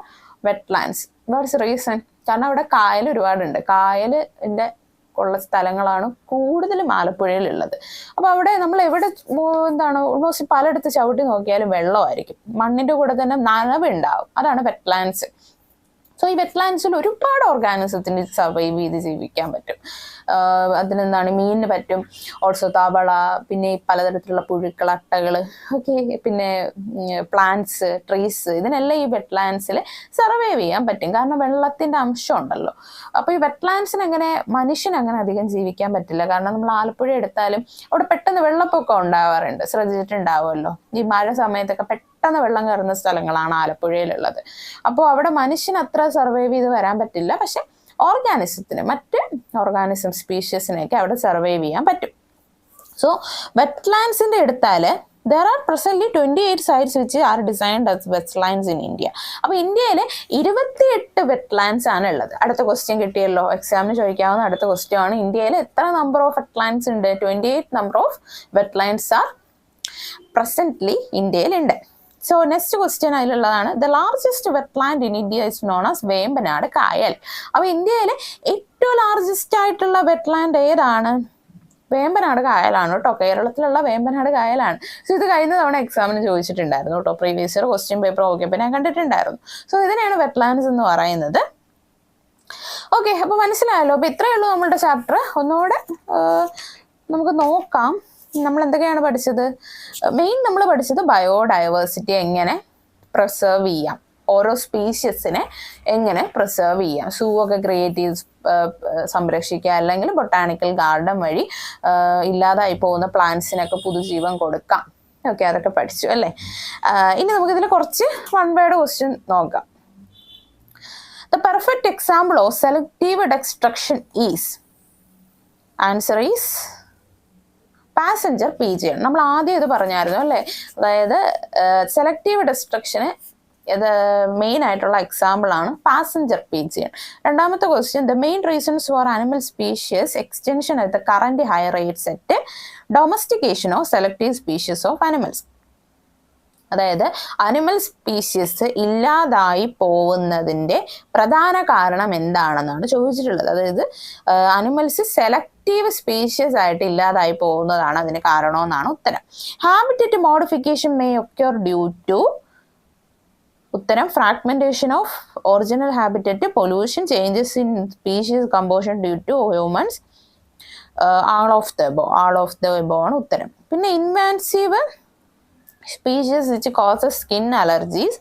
wetlands. What's reason? കാരണം അവിടെ കായൽ ഒരുപാടുണ്ട്. കായലിൻ്റെ ഉള്ള സ്ഥലങ്ങളാണ് കൂടുതലും ആലപ്പുഴയിലുള്ളത്. അപ്പോൾ അവിടെ നമ്മൾ എവിടെ ഓൾമോസ്റ്റ് പലയിടത്ത് ചവിട്ടി നോക്കിയാലും വെള്ളമായിരിക്കും, മണ്ണിൻ്റെ കൂടെ തന്നെ നനവുണ്ടാവും. അതാണ് വെറ്റ്ലാൻഡ്സ്. സോ ഈ വെറ്റ്ലാൻഡ്സിൽ ഒരുപാട് ഓർഗാനിസത്തിന് സർവൈവ് ചെയ്ത് ജീവിക്കാൻ പറ്റും. അതിനെന്താണ്? മീനിന് പറ്റും, ഓൾസോ തവള, പിന്നെ ഈ പലതരത്തിലുള്ള പുഴുക്കൾ, അട്ടകൾ, ഓക്കെ, പിന്നെ പ്ലാന്റ്സ്, ട്രീസ്, ഇതിനെല്ലാം ഈ വെറ്റ്ലാൻഡ്സിൽ സർവൈവ് ചെയ്യാൻ പറ്റും. കാരണം വെള്ളത്തിൻ്റെ അംശം ഉണ്ടല്ലോ. അപ്പോൾ ഈ വെറ്റ്ലാൻഡ്സിന് മനുഷ്യനങ്ങനെ അധികം ജീവിക്കാൻ പറ്റില്ല. കാരണം നമ്മൾ ആലപ്പുഴ എടുത്താലും അവിടെ പെട്ടെന്ന് വെള്ളപ്പൊക്കം ഉണ്ടാവാറുണ്ട്, ശ്രദ്ധിച്ചിട്ടുണ്ടാവുമല്ലോ. ഈ മഴ സമയത്തൊക്കെ പെട്ടെന്ന് വെള്ളം കയറുന്ന സ്ഥലങ്ങളാണ് ആലപ്പുഴയിലുള്ളത്. അപ്പോൾ അവിടെ മനുഷ്യന് അത്ര സർവൈവ് ചെയ്ത് വരാൻ പറ്റില്ല. പക്ഷെ മറ്റ് ഓർഗാനിസം സ്പീഷ്യസിനെയൊക്കെ അവിടെ സർവൈവ് ചെയ്യാൻ പറ്റും. സോ വെറ്റ്ലാൻഡ്സിന്റെ എടുത്താൽ there are presently 28 sites which are designed as wetlands in India. അപ്പോൾ ഇന്ത്യയിൽ 28 വെറ്റ്ലാൻഡ്സ് ആണ് ഉള്ളത്. അടുത്ത ക്വസ്റ്റ്യൻ കിട്ടിയല്ലോ, എക്സാമിന് ചോദിക്കാവുന്ന അടുത്ത ക്വസ്റ്റ്യൻ ആണ്. ഇന്ത്യയിൽ എത്ര നമ്പർ ഓഫ് വെറ്റ്ലാൻഡ്സ് ഉണ്ട്? 28 number of wetlands are presently ഇന്ത്യയിലുണ്ട്. സോ നെക്സ്റ്റ് ക്വസ്റ്റ്യൻ അതിലുള്ളതാണ്, the largest wetland in India is known as Vembanad Kayal. അപ്പോൾ ഇന്ത്യയിൽ ഏറ്റവും ലാർജസ്റ്റ് ആയിട്ടുള്ള വെറ്റ്ലാൻഡ് ഏതാണ്? വേമ്പനാട് കായലാണ് കേട്ടോ. കേരളത്തിലുള്ള വേമ്പനാട് കായലാണ്. സോ ഇത് കഴിഞ്ഞ തവണ എക്സാമിന് ചോദിച്ചിട്ടുണ്ടായിരുന്നു കേട്ടോ. പ്രീവിയസ് ഇയർ ക്വസ്റ്റ്യൻ പേപ്പർ നോക്കിയപ്പോൾ ഞാൻ കണ്ടിട്ടുണ്ടായിരുന്നു. സോ ഇതിനെയാണ് വെറ്റ്ലാൻഡ്സ് എന്ന് പറയുന്നത്. ഓക്കെ, അപ്പോൾ മനസ്സിലായല്ലോ. അപ്പോൾ ഇത്രയേ ഉള്ളൂ നമ്മളുടെ ചാപ്റ്റർ. ഒന്നുകൂടെ നമുക്ക് നോക്കാം. നമ്മൾ എന്തൊക്കെയാണ് പഠിച്ചത്? മെയിൻ നമ്മൾ പഠിച്ചത് ബയോഡൈവേഴ്സിറ്റി എങ്ങനെ പ്രിസർവ് ചെയ്യാം, ഓരോ സ്പീഷ്യസിനെ എങ്ങനെ പ്രിസർവ് ചെയ്യാം, സൂ ഒക്കെ ക്രിയേറ്റ് ചെയ്ത് സംരക്ഷിക്കുക, അല്ലെങ്കിൽ ബൊട്ടാണിക്കൽ ഗാർഡൻ വഴി ഇല്ലാതായി പോകുന്ന പ്ലാന്റ്സിനൊക്കെ പുതുജീവൻ കൊടുക്കാം. ഓക്കെ, അതൊക്കെ പഠിച്ചു അല്ലേ. ഇനി നമുക്കിതിൽ കുറച്ച് വൺ വേർഡ് ക്വസ്റ്റ്യൻ നോക്കാം. The perfect example of selective destruction is, answer is passenger pigeon. നമ്മൾ ആദ്യം ഇത് പറഞ്ഞായിരുന്നു അല്ലേ. അതായത് സെലക്റ്റീവ് ഡെസ്ട്രക്ഷന് ഇത് മെയിൻ ആയിട്ടുള്ള എക്സാമ്പിൾ ആണ് പാസഞ്ചർ പീജിയൺ. രണ്ടാമത്തെ question, the main reasons for animal species extension at the current high rate set domestication of selective species of animals. അതായത് അനിമൽ സ്പീഷ്യസ് ഇല്ലാതായി പോകുന്നതിൻ്റെ പ്രധാന കാരണം എന്താണെന്നാണ് ചോദിച്ചിട്ടുള്ളത്. അതായത് അനിമൽസ് സെലക്റ്റീവ് സ്പീഷ്യസ് ആയിട്ട് ഇല്ലാതായി പോകുന്നതാണ് അതിന് കാരണമെന്നാണ് ഉത്തരം. Habitat modification may occur due to, ഉത്തരം fragmentation of original habitat, pollution, changes in species composition due to humans, all of the above ആണ് ഉത്തരം. പിന്നെ invasive species which causes skin allergies,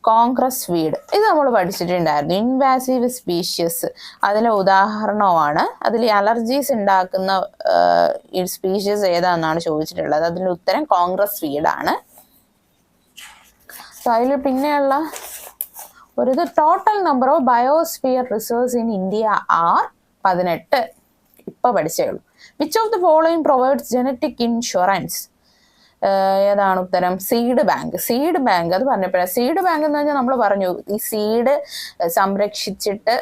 congress weed, ഇത് നമ്മൾ പഠിച്ചിട്ടുണ്ടായിരുന്നു. ഇൻവാസീവ് സ്പീഷ്യസ് അതിലെ ഉദാഹരണമാണ്. അതിൽ allergies ഉണ്ടാക്കുന്ന ഈ സ്പീഷ്യസ് ഏതാണെന്നാണ് ചോദിച്ചിട്ടുള്ളത്. അതിൻ്റെ ഉത്തരം കോൺഗ്രസ് വീഡാണ്. സോ അതിൽ പിന്നെയുള്ള ഒരു total number of biosphere reserves in India are 18 ഇപ്പോൾ പഠിച്ചേ ഉള്ളൂ. Which of the following provides genetic insurance? ഏതാണ് ഉത്തരം? Seed bank. സീഡ് ബാങ്ക് അത് പറഞ്ഞപ്പോഴാണ്. സീഡ് ബാങ്ക് എന്ന് പറഞ്ഞാൽ നമ്മൾ പറഞ്ഞു ഈ സീഡ് സംരക്ഷിച്ചിട്ട്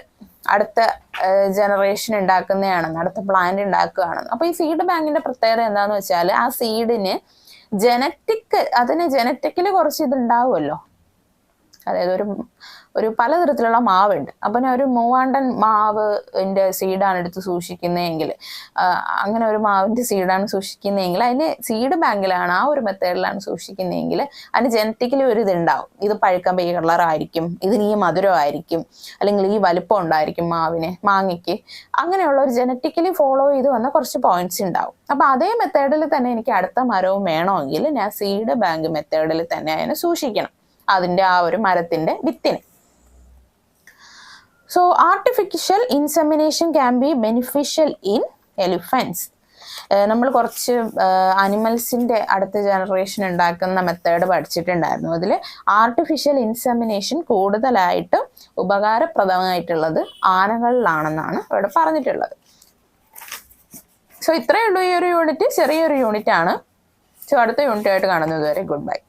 അടുത്ത ജനറേഷൻ ഉണ്ടാക്കുന്നതാണെന്ന്, അടുത്ത പ്ലാന്റ് ഉണ്ടാക്കുകയാണെന്ന്. അപ്പോൾ ഈ സീഡ് ബാങ്കിന്റെ പ്രത്യേകത എന്താണെന്ന് വെച്ചാൽ ആ സീഡിന് അതിന് ജനറ്റിക്കലി കുറച്ച് ഇതുണ്ടാവുമല്ലോ. അതായത് ഒരു പലതരത്തിലുള്ള മാവുണ്ട്. അപ്പം ഞാൻ ഒരു മൂവാണ്ടൻ മാവിൻ്റെ സീഡാണ് എടുത്ത് സൂക്ഷിക്കുന്നതെങ്കിൽ, അങ്ങനെ ഒരു മാവിൻ്റെ സീഡാണ് സൂക്ഷിക്കുന്നതെങ്കിൽ അതിന് സീഡ് ബാങ്കിലാണ്, ആ ഒരു മെത്തേഡിലാണ് സൂക്ഷിക്കുന്നതെങ്കിൽ അതിന് ജനറ്റിക്കലി ഒരു ഇതുണ്ടാവും. ഇത് പഴുക്കുമ്പോൾ ഈ കളറായിരിക്കും, ഇതിന് ഈ മധുരമായിരിക്കും, അല്ലെങ്കിൽ ഈ വലിപ്പം ഉണ്ടായിരിക്കും മാങ്ങയ്ക്ക്. അങ്ങനെയുള്ള ഒരു ജനറ്റിക്കലി ഫോളോ ചെയ്ത് വന്ന കുറച്ച് പോയിന്റ്സ് ഉണ്ടാവും. അപ്പം അതേ മെത്തേഡിൽ തന്നെ എനിക്ക് അടുത്ത മരവും വേണമെങ്കിൽ ഞാൻ സീഡ് ബാങ്ക് മെത്തേഡിൽ തന്നെ അതിനെ സൂക്ഷിക്കണം, അതിൻ്റെ ആ ഒരു മരത്തിൻ്റെ വിത്തിനെ. So artificial insemination can be beneficial in elephants. നമ്മൾ കുറച്ച് അനിമൽസിൻ്റെ അടുത്ത ജനറേഷൻ ഉണ്ടാക്കുന്ന മെത്തേഡ് പഠിച്ചിട്ടുണ്ടായിരുന്നു. അതിൽ ആർട്ടിഫിഷ്യൽ ഇൻസെമിനേഷൻ കൂടുതലായിട്ട് ഉപകാരപ്രദമായിട്ടുള്ളത് ആനകളിലാണെന്നാണ് ഇവിടെ പറഞ്ഞിട്ടുള്ളത്. സോ ഇത്രയേ ഉള്ളൂ ഈ ഒരു യൂണിറ്റ്, ചെറിയൊരു യൂണിറ്റ് ആണ്. സോ അടുത്ത യൂണിറ്റായിട്ട് കാണുന്നത് വരെ ഗുഡ് ബൈ.